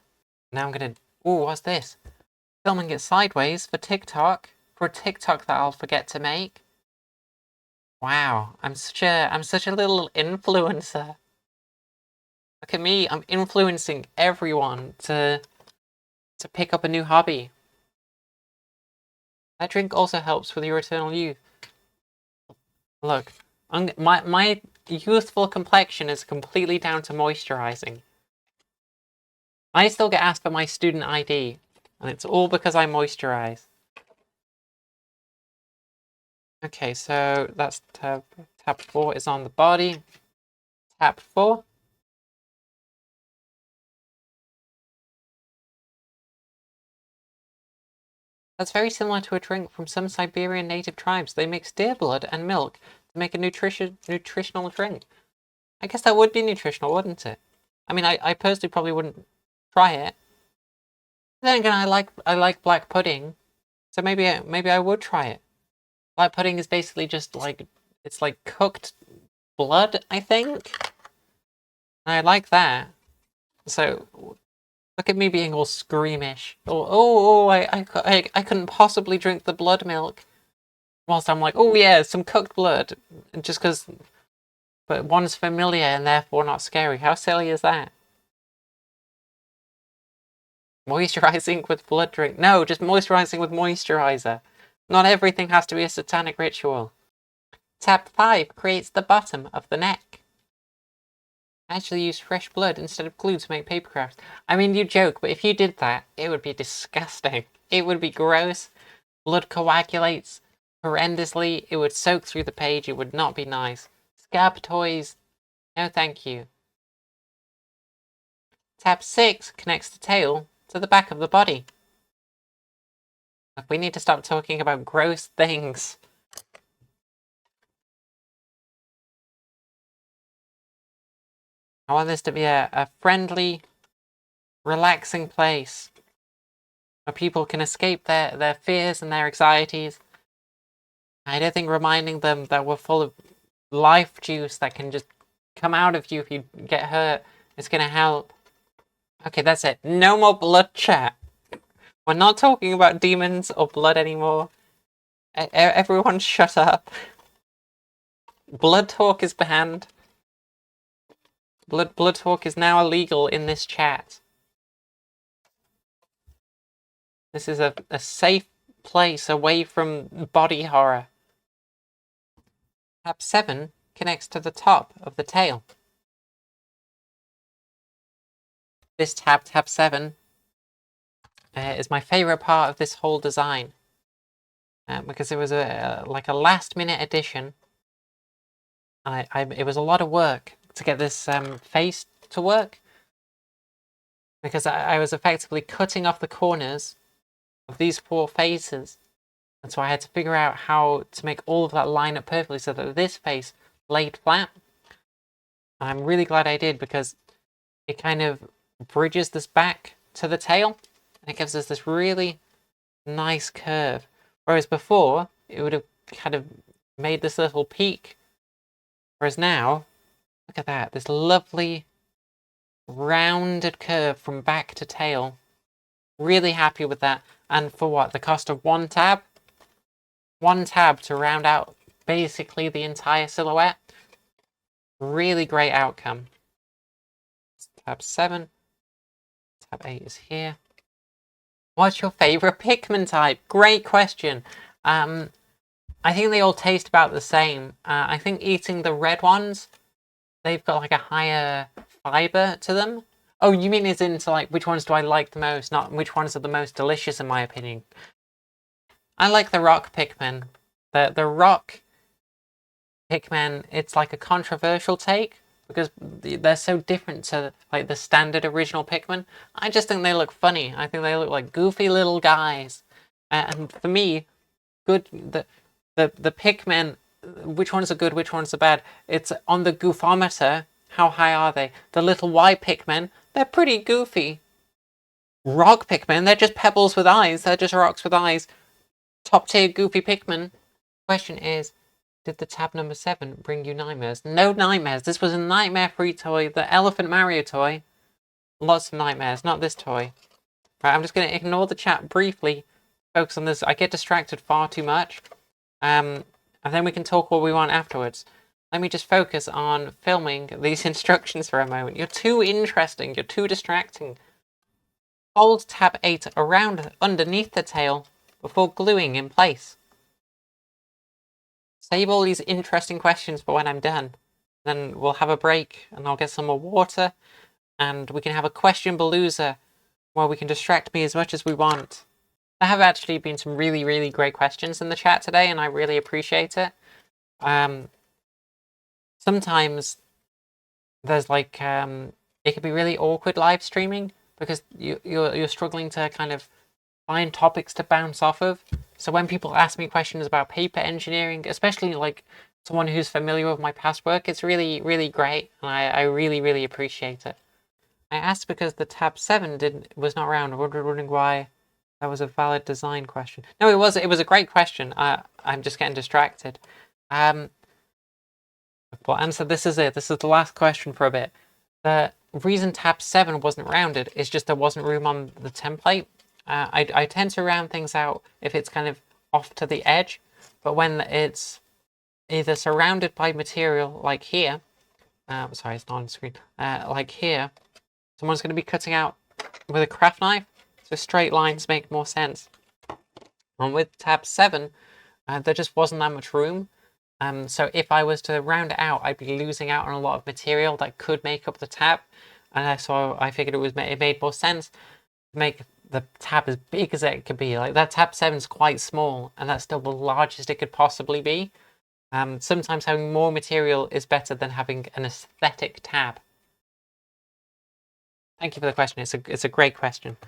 [SPEAKER 1] Now I'm gonna. Oh, what's this? Filming it sideways for TikTok. For a TikTok that I'll forget to make. Wow, I'm such a little influencer. Look at me, I'm influencing everyone to pick up a new hobby. That drink also helps with your eternal youth. Look, my youthful complexion is completely down to moisturizing. I still get asked for my student ID, and it's all because I moisturize. Okay, so that's tab 4 is on the body. Tab 4. That's very similar to a drink from some Siberian native tribes. They mix deer blood and milk to make a nutritional drink. I guess that would be nutritional, wouldn't it? I mean, I personally probably wouldn't try it. Then again, I like black pudding, so maybe I would try it. Black pudding is basically just like it's like cooked blood, I think. And I like that. So look at me being all screamish. I couldn't possibly drink the blood milk. Whilst I'm like, oh yeah, some cooked blood. Just because, but one's familiar and therefore not scary. How silly is that? Moisturizing with blood drink. No, just moisturizing with moisturizer. Not everything has to be a satanic ritual. Tab 5 creates the bottom of the neck. Actually use fresh blood instead of glue to make papercraft. I mean, you joke, but if you did that, it would be disgusting. It would be gross. Blood coagulates horrendously. It would soak through the page. It would not be nice. Scab toys. No, thank you. Tab 6 connects the tail to the back of the body. We need to stop talking about gross things. I want this to be a friendly, relaxing place where people can escape their fears and their anxieties. I don't think reminding them that we're full of life juice that can just come out of you if you get hurt is going to help. Okay, that's it. No more blood chat. We're not talking about demons or blood anymore. Everyone shut up. Blood talk is banned. Blood talk is now illegal in this chat. This is a safe place away from body horror. Tab 7 connects to the top of the tail. This tab 7, is my favorite part of this whole design. Because it was like a last-minute addition. It was a lot of work to get this face to work. Because I was effectively cutting off the corners of these 4 faces. And so I had to figure out how to make all of that line up perfectly so that this face laid flat. I'm really glad I did because it kind of bridges this back to the tail. And it gives us this really nice curve. Whereas before, it would have kind of made this little peak. Whereas now, look at that, this lovely rounded curve from back to tail. Really happy with that. And for what? The cost of one tab? One tab to round out basically the entire silhouette. Really great outcome. Tab 7. Tab 8 is here. What's your favorite Pikmin type? Great question. I think they all taste about the same. I think eating the red ones, they've got like a higher fiber to them. Oh, you mean as into like which ones do I like the most, not which ones are the most delicious in my opinion. I like the rock Pikmin. The rock Pikmin, it's like a controversial take because they're so different to like the standard original Pikmin. I just think they look funny. I think they look like goofy little guys. And for me, good the Pikmin, which ones are good, which ones are bad? It's on the goofometer. How high are they? The little white Pikmin, they're pretty goofy. Rock Pikmin, they're just pebbles with eyes. They're just rocks with eyes. Top tier goofy Pikmin. Question is, did the tab number 7 bring you nightmares? No nightmares. This was a nightmare-free toy. The Elephant Mario toy. Lots of nightmares. Not this toy. Right, I'm just going to ignore the chat briefly. Focus on this. I get distracted far too much. And then we can talk what we want afterwards. Let me just focus on filming these instructions for a moment. You're too interesting. You're too distracting. Hold tab 8 around underneath the tail before gluing in place. Save all these interesting questions for when I'm done. Then we'll have a break and I'll get some more water and we can have a question palooza where we can distract me as much as we want. There have actually been some really, really great questions in the chat today and I really appreciate it. Sometimes there's like, it can be really awkward live streaming because you're struggling to kind of find topics to bounce off of. So when people ask me questions about paper engineering, especially like someone who's familiar with my past work, it's really, really great. And I really, really appreciate it. I asked because the tab 7 was not round. I was wondering why that was a valid design question. No, it was a great question. I'm just getting distracted. But answer, this is it. This is the last question for a bit. The reason tab 7 wasn't rounded is just there wasn't room on the template. I tend to round things out if it's kind of off to the edge, but when it's either surrounded by material like here, sorry, it's not on screen, like here, someone's going to be cutting out with a craft knife, so straight lines make more sense. And with tab 7, there just wasn't that much room. So if I was to round it out, I'd be losing out on a lot of material that could make up the tab. And so I figured it made more sense to make the tab as big as it could be. Like that tab 7 is quite small, and that's still the largest it could possibly be. Sometimes having more material is better than having an aesthetic tab. Thank you for the question. It's a great question.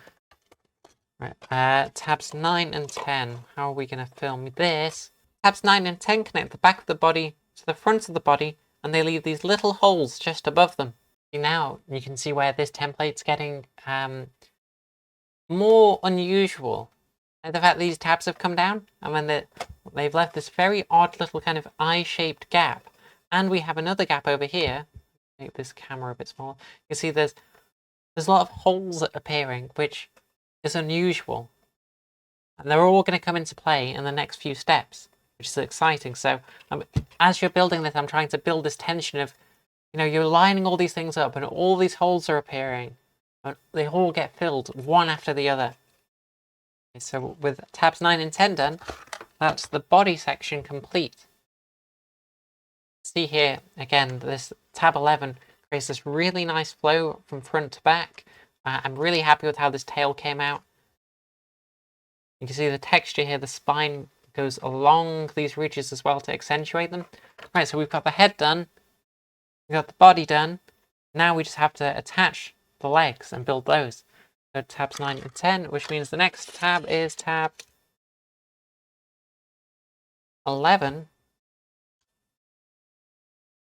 [SPEAKER 1] Right. Tabs 9 and 10. How are we going to film this? Tabs 9 and 10 connect the back of the body to the front of the body, and they leave these little holes just above them. Now you can see where this template's getting more unusual. And the fact these tabs have come down, and when they've left this very odd little kind of eye-shaped gap. And we have another gap over here. Make this camera a bit smaller. You see there's a lot of holes appearing, which is unusual. And they're all going to come into play in the next few steps, which is exciting. So as you're building this, I'm trying to build this tension of, you're lining all these things up and all these holes are appearing. But they all get filled one after the other. Okay, so with tabs 9 and 10 done, that's the body section complete. See here, again, this tab 11 creates this really nice flow from front to back. I'm really happy with how this tail came out. You can see the texture here, the spine goes along these ridges as well to accentuate them. Right, so we've got the head done, we've got the body done. Now we just have to attach the legs and build those. So tabs 9 and 10, which means the next tab is tab 11,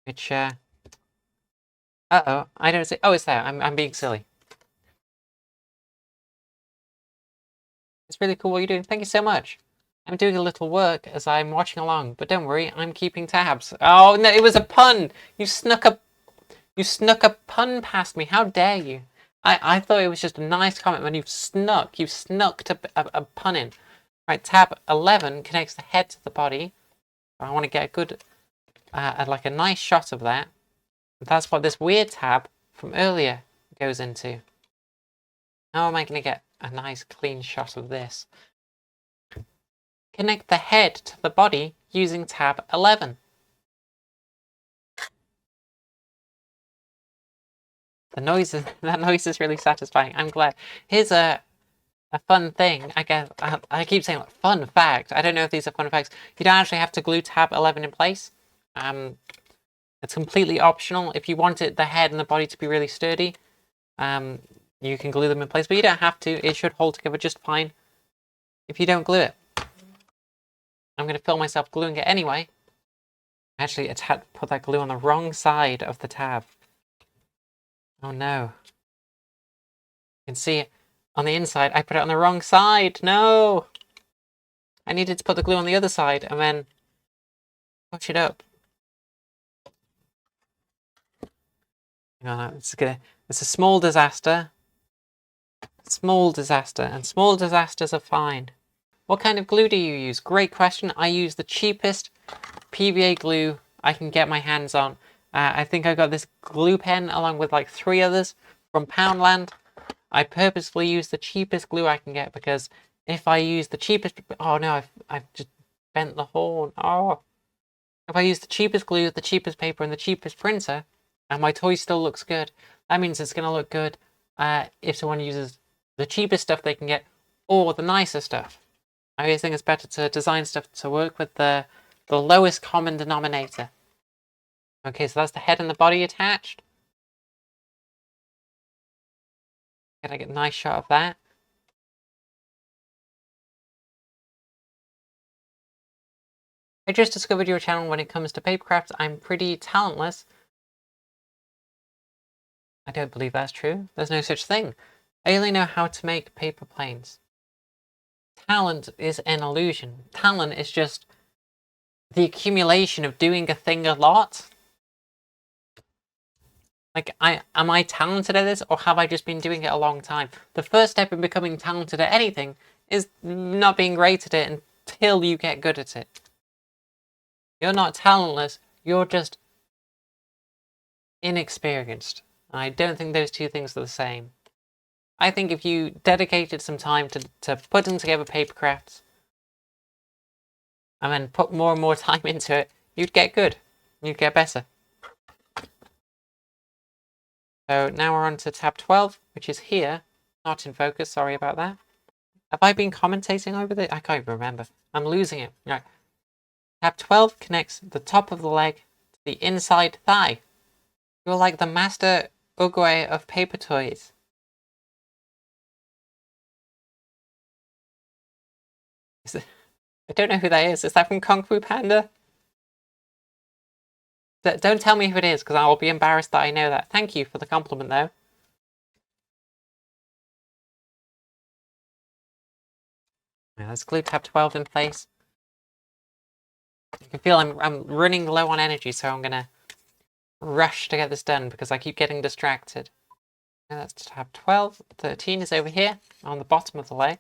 [SPEAKER 1] which, uh-oh, I don't see, oh, it's there, I'm being silly. It's really cool what you're doing. Thank you so much. I'm doing a little work as I'm watching along, but don't worry, I'm keeping tabs. Oh no, it was a pun. You snuck a pun past me. How dare you? I thought it was just a nice comment when you've snuck a pun in. Right, tab 11 connects the head to the body. I want to get a good, like a nice shot of that. That's what this weird tab from earlier goes into. How am I going to get a nice clean shot of this? Connect the head to the body using tab 11. That noise is really satisfying. I'm glad. Here's a fun thing. I guess I keep saying like, fun fact. I don't know if these are fun facts. You don't actually have to glue tab 11 in place. It's completely optional. If you want the head and the body to be really sturdy, you can glue them in place, but you don't have to. It should hold together just fine if you don't glue it. I'm going to film myself gluing it anyway. Actually, I had put that glue on the wrong side of the tab. Oh no. You can see it on the inside. I put it on the wrong side. No! I needed to put the glue on the other side and then push it up. It's a small disaster. Small disaster, and small disasters are fine. What kind of glue do you use? Great question. I use the cheapest PVA glue I can get my hands on. I think I got this glue pen along with like 3 others from Poundland. I purposefully use the cheapest glue I can get because if I use the cheapest... Oh no, I've just bent the horn. Oh. If I use the cheapest glue, the cheapest paper, and the cheapest printer, and my toy still looks good, that means it's going to look good if someone uses the cheapest stuff they can get or the nicer stuff. I always think it's better to design stuff to work with the lowest common denominator. Okay, so that's the head and the body attached. Gotta get a nice shot of that. I just discovered your channel. When it comes to papercraft, I'm pretty talentless. I don't believe that's true. There's no such thing. I only know how to make paper planes. Talent is an illusion. Talent is just the accumulation of doing a thing a lot. Like, am I talented at this, or have I just been doing it a long time? The first step in becoming talented at anything is not being great at it until you get good at it. You're not talentless, you're just inexperienced. I don't think those two things are the same. I think if you dedicated some time to putting together papercrafts, and then put more and more time into it, you'd get good. You'd get better. So now we're on to tab 12, which is here. Not in focus, sorry about that. Have I been commentating over this? I can't even remember. I'm losing it. Right. Tab 12 connects the top of the leg to the inside thigh. You're like the master Uguay of paper toys. I don't know who that is. Is that from Kung Fu Panda? Don't tell me who it is, because I will be embarrassed that I know that. Thank you for the compliment, though. Yeah, let's glue tab 12 in place. You can feel I'm running low on energy, so I'm gonna rush to get this done because I keep getting distracted. And that's tab 12. 13 is over here on the bottom of the leg.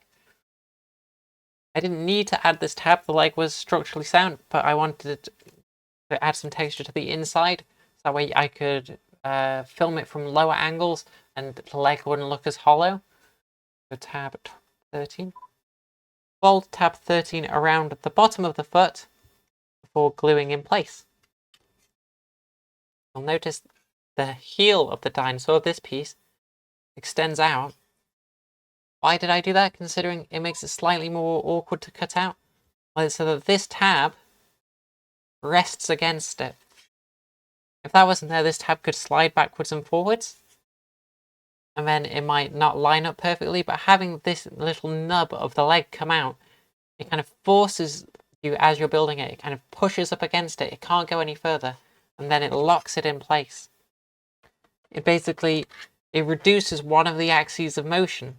[SPEAKER 1] I didn't need to add this tab. The leg was structurally sound, but I wanted to add some texture to the inside. So that way I could film it from lower angles and the leg wouldn't look as hollow. So tab 13. Fold tab 13 around the bottom of the foot before gluing in place. You'll notice the heel of the dinosaur, this piece, extends out. Why did I do that, considering it makes it slightly more awkward to cut out? Well, so that this tab rests against it. If that wasn't there, this tab could slide backwards and forwards, and then it might not line up perfectly, but having this little nub of the leg come out, it kind of forces you, as you're building it, it kind of pushes up against it, it can't go any further, and then it locks it in place. It reduces one of the axes of motion.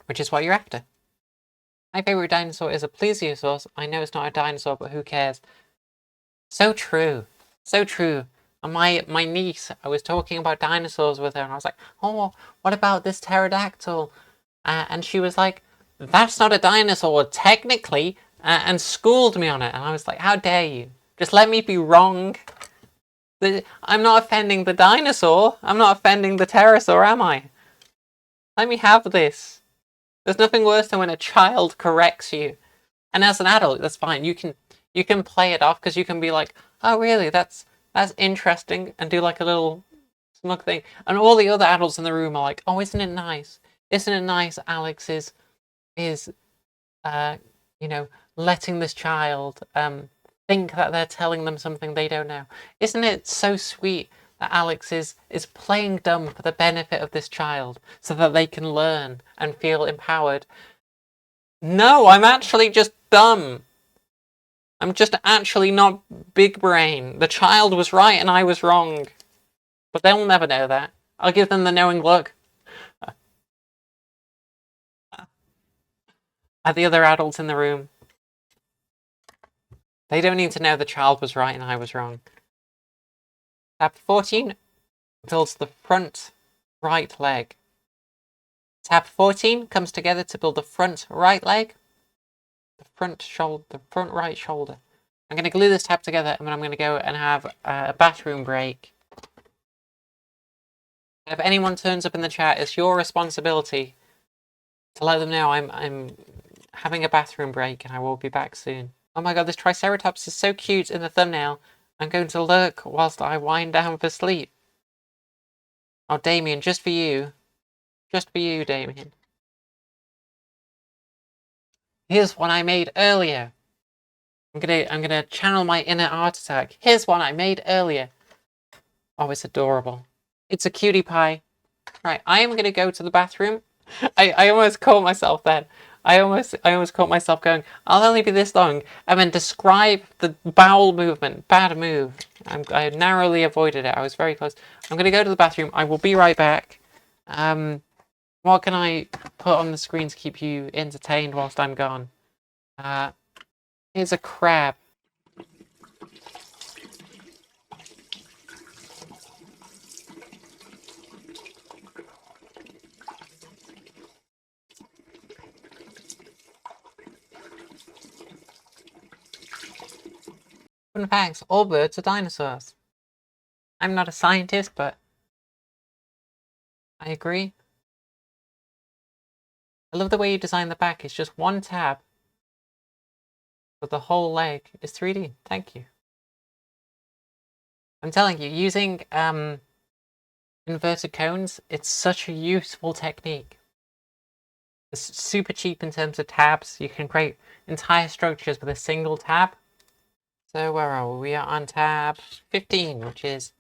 [SPEAKER 1] which is what you're after. My favorite dinosaur is a plesiosaur. I know it's not a dinosaur, but who cares? So true. So true. And my niece, I was talking about dinosaurs with her, and I was like, oh, what about this pterodactyl? And she was like, that's not a dinosaur, technically, and schooled me on it. And I was like, how dare you? Just let me be wrong. I'm not offending the dinosaur. I'm not offending the pterosaur, am I? Let me have this. There's nothing worse than when a child corrects you. And as an adult, that's fine. You can play it off because you can be like, oh really, that's interesting, and do like a little smug thing. And all the other adults in the room are like, oh, isn't it nice? Isn't it nice Alex is you know, letting this child think that they're telling them something they don't know. Isn't it so sweet that Alex is playing dumb for the benefit of this child so that they can learn and feel empowered? No, I'm actually just dumb. I'm just actually not big brain. The child was right and I was wrong. But they'll never know that. I'll give them the knowing look. At the other adults in the room. They don't need to know the child was right and I was wrong. Tab 14 builds the front right leg. Tab 14 comes together to build the front right leg, the front right shoulder. I'm going to glue this tab together and then I'm going to go and have a bathroom break. If anyone turns up in the chat, it's your responsibility to let them know I'm having a bathroom break and I will be back soon. Oh my god, this Triceratops is so cute in the thumbnail. I'm going to lurk whilst I wind down for sleep. Oh, Damien, just for you. Just for you, Damien. Here's one I made earlier. I'm gonna channel my inner art attack. Here's one I made earlier. Oh, it's adorable. It's a cutie pie. Right, I am gonna go to the bathroom. I almost caught myself then. I almost caught myself going, I'll only be this long, and then describe the bowel movement. Bad move. I narrowly avoided it. I was very close. I'm gonna go to the bathroom. I will be right back. What can I put on the screen to keep you entertained whilst I'm gone? Here's a crab. Fun facts, all birds are dinosaurs. I'm not a scientist, but I agree. I love the way you design the back. It's just one tab, but the whole leg is 3D. Thank you. I'm telling you, using inverted cones, it's such a useful technique. It's super cheap in terms of tabs. You can create entire structures with a single tab. So where are we? We are on tab 15, which is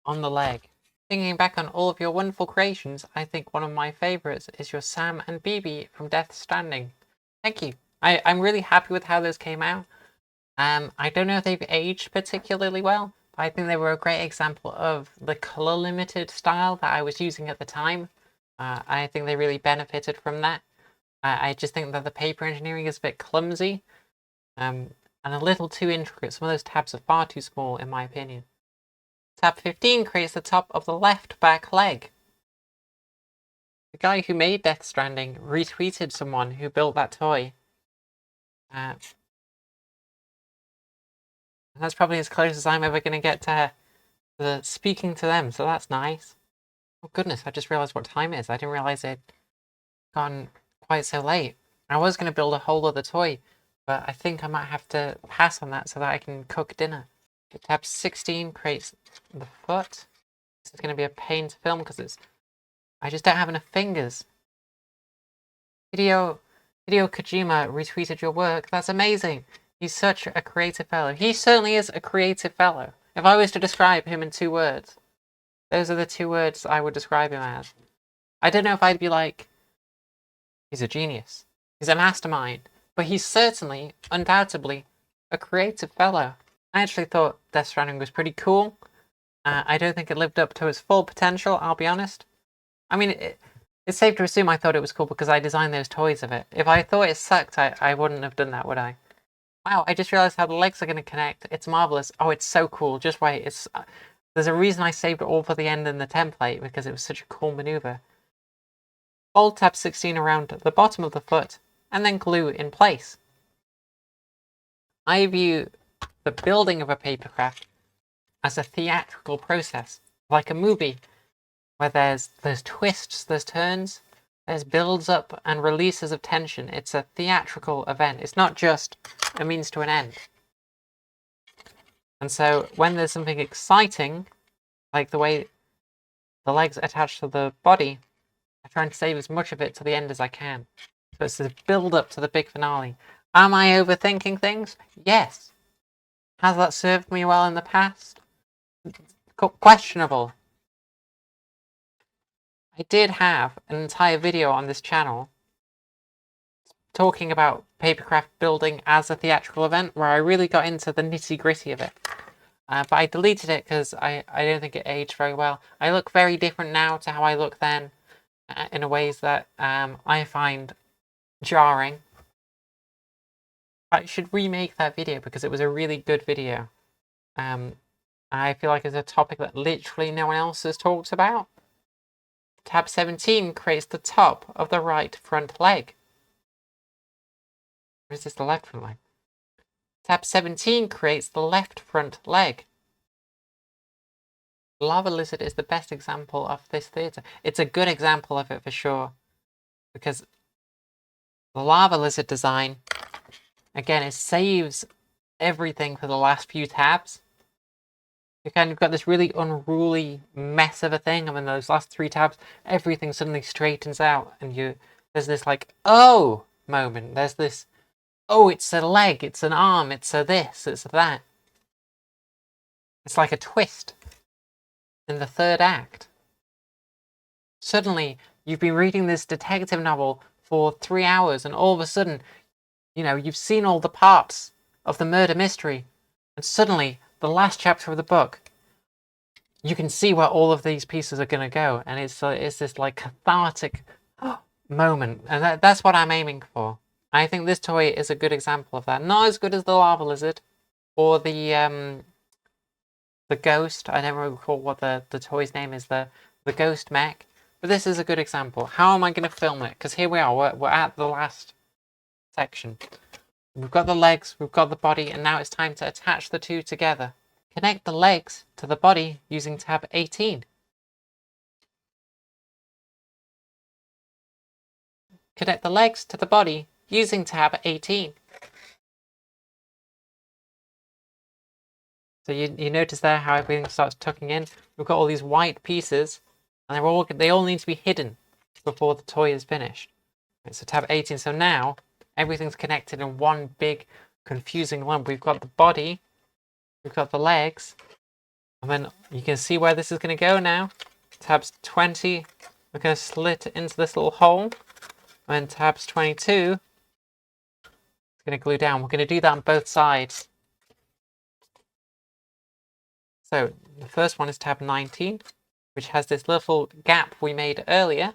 [SPEAKER 1] on the leg. Thinking back on all of your wonderful creations, I think one of my favourites is your Sam and BB from Death Stranding. Thank you. I'm really happy with how those came out. I don't know if they've aged particularly well, but I think they were a great example of the colour limited style that I was using at the time. I think they really benefited from that. I just think that the paper engineering is a bit clumsy and a little too intricate. Some of those tabs are far too small, in my opinion. Tab 15 creates the top of the left back leg. The guy who made Death Stranding retweeted someone who built that toy. And that's probably as close as I'm ever going to get to speaking to them, so that's nice. Oh goodness, I just realised what time it is. I didn't realise it had gone quite so late. I was going to build a whole other toy, but I think I might have to pass on that so that I can cook dinner. Tab 16 creates the foot. This is going to be a pain to film because I just don't have enough fingers. Hideo Kojima retweeted your work. That's amazing. He's such a creative fellow. He certainly is a creative fellow. If I was to describe him in 2 words, those are the 2 words I would describe him as. I don't know if I'd be like, he's a genius. He's a mastermind. But he's certainly, undoubtedly, a creative fellow. I actually thought Death Stranding was pretty cool. I don't think it lived up to its full potential, I'll be honest. I mean, It's safe to assume I thought it was cool because I designed those toys of it. If I thought it sucked, I wouldn't have done that, would I? Wow, I just realized how the legs are going to connect. It's marvelous. Oh, it's so cool. Just wait. There's a reason I saved it all for the end in the template, because it was such a cool maneuver. Hold tab 16 around the bottom of the foot, and then glue in place. I view the building of a papercraft as a theatrical process, like a movie, where there's twists, there's turns, there's builds up and releases of tension. It's a theatrical event. It's not just a means to an end. And so when there's something exciting, like the way the legs attach to the body, I try and save as much of it to the end as I can. So it's this build up to the big finale. Am I overthinking things? Yes. Has that served me well in the past? Questionable. I did have an entire video on this channel talking about papercraft building as a theatrical event, where I really got into the nitty-gritty of it. But I deleted it because I don't think it aged very well. I look very different now to how I looked then, in ways that I find jarring. I should remake that video because it was a really good video. I feel like it's a topic that literally no one else has talked about. Tab 17 creates the top of the right front leg. Or is this the left front leg? Tab 17 creates the left front leg. The lava lizard is the best example of this theatre. It's a good example of it for sure, because the lava lizard design, again, it saves everything for the last few tabs. You've got this really unruly mess of a thing, and then those last 3 tabs, everything suddenly straightens out, and there's this like, oh moment. There's this, oh, it's a leg, it's an arm, it's a this, it's a that. It's like a twist in the 3rd act. Suddenly, you've been reading this detective novel for 3 hours, and all of a sudden, you've seen all the parts of the murder mystery, and suddenly, the last chapter of the book, you can see where all of these pieces are going to go, and it's this like cathartic moment, and that's what I'm aiming for. I think this toy is a good example of that. Not as good as the lava lizard or the ghost. I never recall what the toy's name is. The ghost mech, but this is a good example. How am I going to film it? Because here we are. We're at the last section. We've got the legs, we've got the body, and now it's time to attach the two together. Connect the legs to the body using tab 18. Connect the legs to the body using tab 18. So you notice there how everything starts tucking in. We've got all these white pieces, and they all need to be hidden before the toy is finished. Right, so tab 18. So now everything's connected in one big confusing lump. We've got the body, we've got the legs, and then you can see where this is going to go now. Tabs 20, we're going to slit into this little hole. And then tabs 22, it's going to glue down. We're going to do that on both sides. So the first one is tab 19, which has this little gap we made earlier.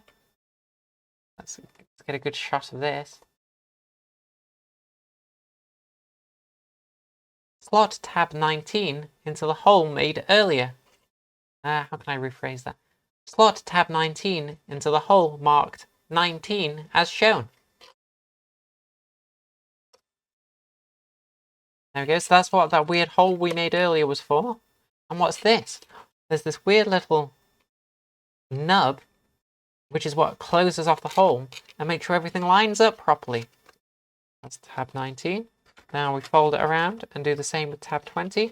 [SPEAKER 1] Let's get a good shot of this. Slot tab 19 into the hole made earlier. How can I rephrase that? Slot tab 19 into the hole marked 19 as shown. There we go. So that's what that weird hole we made earlier was for. And what's this? There's this weird little nub, which is what closes off the hole and makes sure everything lines up properly. That's tab 19. Now we fold it around and do the same with tab 20.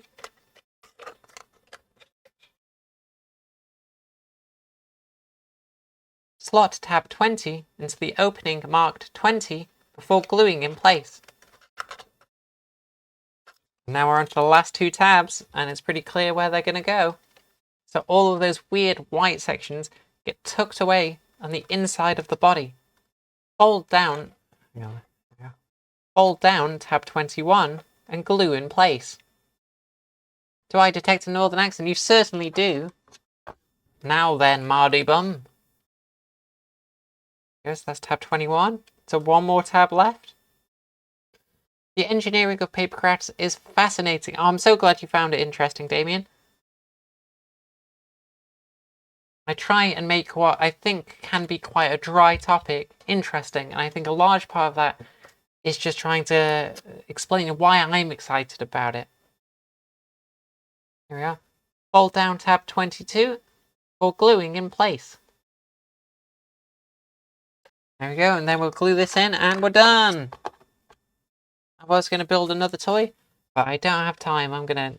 [SPEAKER 1] Slot tab 20 into the opening marked 20 before gluing in place. Now we're on to the last 2 tabs, and it's pretty clear where they're going to go. So all of those weird white sections get tucked away on the inside of the body. Fold down tab 21 and glue in place. Do I detect a northern accent? You certainly do. Now then, Mardy Bum. Yes, that's tab 21. So one more tab left. The engineering of papercrafts is fascinating. Oh, I'm so glad you found it interesting, Damien. I try and make what I think can be quite a dry topic interesting, and I think a large part of that is just trying to explain why I'm excited about it. Here we are. Fold down tab 22 for gluing in place. There we go, and then we'll glue this in and we're done. I was going to build another toy, but I don't have time. I'm going to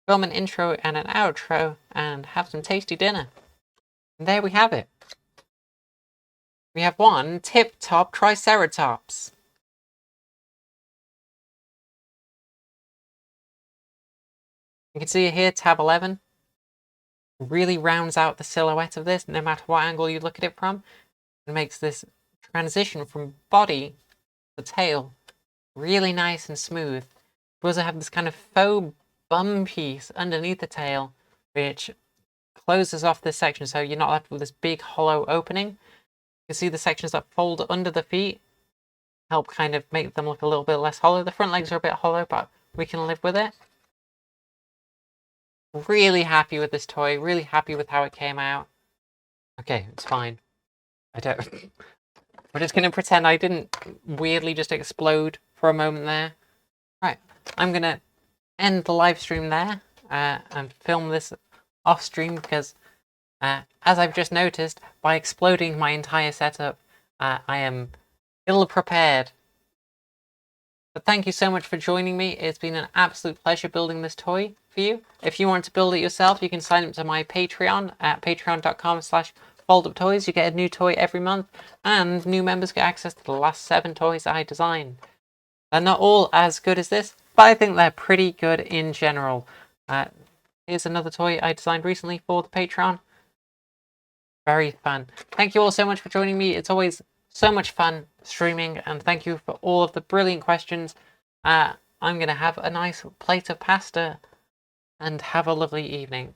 [SPEAKER 1] film an intro and an outro and have some tasty dinner. And there we have it. We have one tip-top Triceratops. You can see it here, tab 11. Really rounds out the silhouette of this, no matter what angle you look at it from. It makes this transition from body to tail really nice and smooth. We also have this kind of faux bum piece underneath the tail, which closes off this section, so you're not left with this big hollow opening. You can see the sections that fold under the feet help kind of make them look a little bit less hollow. The front legs are a bit hollow, but we can live with it. Really happy with this toy, really happy with how it came out. Okay, it's fine. I don't... We're just going to pretend I didn't weirdly just explode for a moment there. Right, I'm going to end the live stream there and film this off stream because, as I've just noticed, by exploding my entire setup, I am ill prepared. But thank you so much for joining me. It's been an absolute pleasure building this toy for you. If you want to build it yourself, you can sign up to my Patreon at patreon.com/folduptoys. You get a new toy every month, and new members get access to the last 7 toys I designed. They're not all as good as this, but I think they're pretty good in general. Here's another toy I designed recently for the Patreon. Very fun. Thank you all so much for joining me. It's always so much fun streaming, and thank you for all of the brilliant questions. I'm going to have a nice plate of pasta and have a lovely evening.